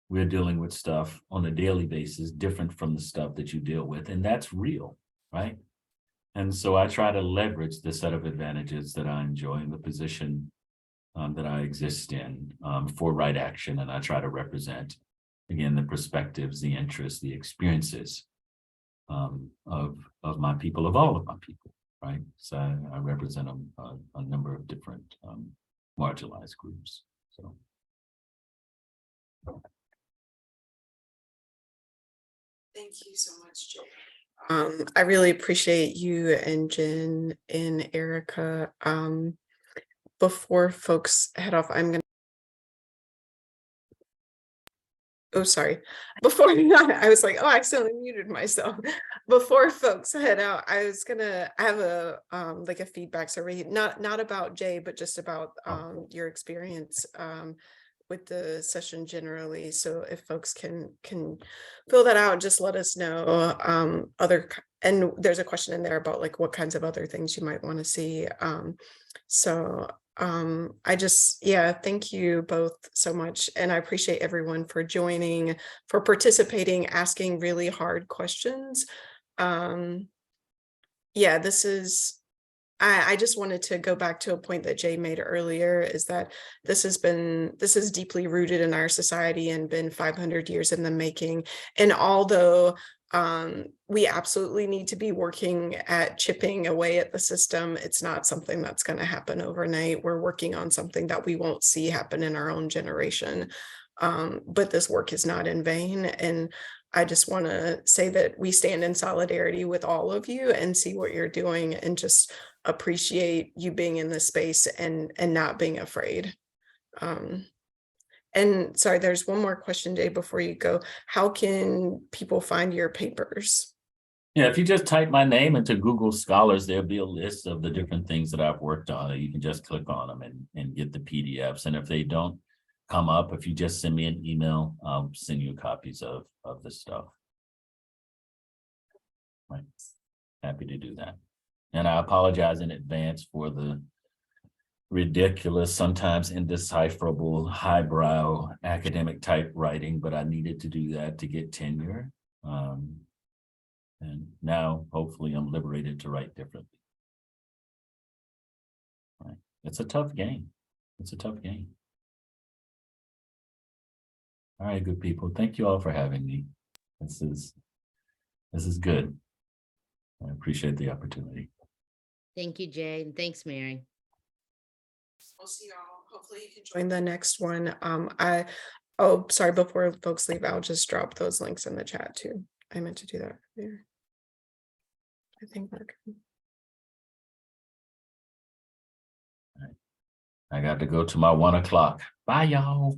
we're dealing with stuff on a daily basis, different from the stuff that you deal with. And that's real, right? And so I try to leverage the set of advantages that I enjoy in the position that I exist in for right action. And I try to represent, again, the perspectives, the interests, the experiences of my people, of all of my people, right? So I represent a number of different marginalized groups. So. Thank you so much, Jay. I really appreciate you and Jen and Erica. Before folks head off, I'm gonna. Oh, sorry. Before I was like, oh, I accidentally muted myself. Before folks head out, I have a like a feedback survey, not about Jay, but just about your experience with the session generally. So if folks can fill that out, just let us know. And there's a question in there about like what kinds of other things you might want to see. Thank you both so much. And I appreciate everyone for joining, for participating, asking really hard questions. I just wanted to go back to a point that Jay made earlier, is that this is deeply rooted in our society and been 500 years in the making. And although we absolutely need to be working at chipping away at the system, it's not something that's going to happen overnight. We're working on something that we won't see happen in our own generation. But this work is not in vain. And I just want to say that we stand in solidarity with all of you and see what you're doing, and just appreciate you being in this space and not being afraid. And sorry, there's one more question, Jay, before you go. How can people find your papers? Yeah, if you just type my name into Google Scholars, there'll be a list of the different things that I've worked on. You can just click on them and get the PDFs. And if they don't come up, if you just send me an email, I'll send you copies of the stuff. Right. Happy to do that. And I apologize in advance for the ridiculous, sometimes indecipherable, highbrow academic type writing, but I needed to do that to get tenure. And now hopefully I'm liberated to write differently. Right. It's a tough game. It's a tough game. All right, good people. Thank you all for having me. This is good. I appreciate the opportunity. Thank you, Jay. And thanks, Mary. We'll see y'all. Hopefully you can join the next one. Sorry, before folks leave, I'll just drop those links in the chat too. I meant to do that earlier. I think we're good. All right. I got to go to my 1 o'clock. Bye, y'all.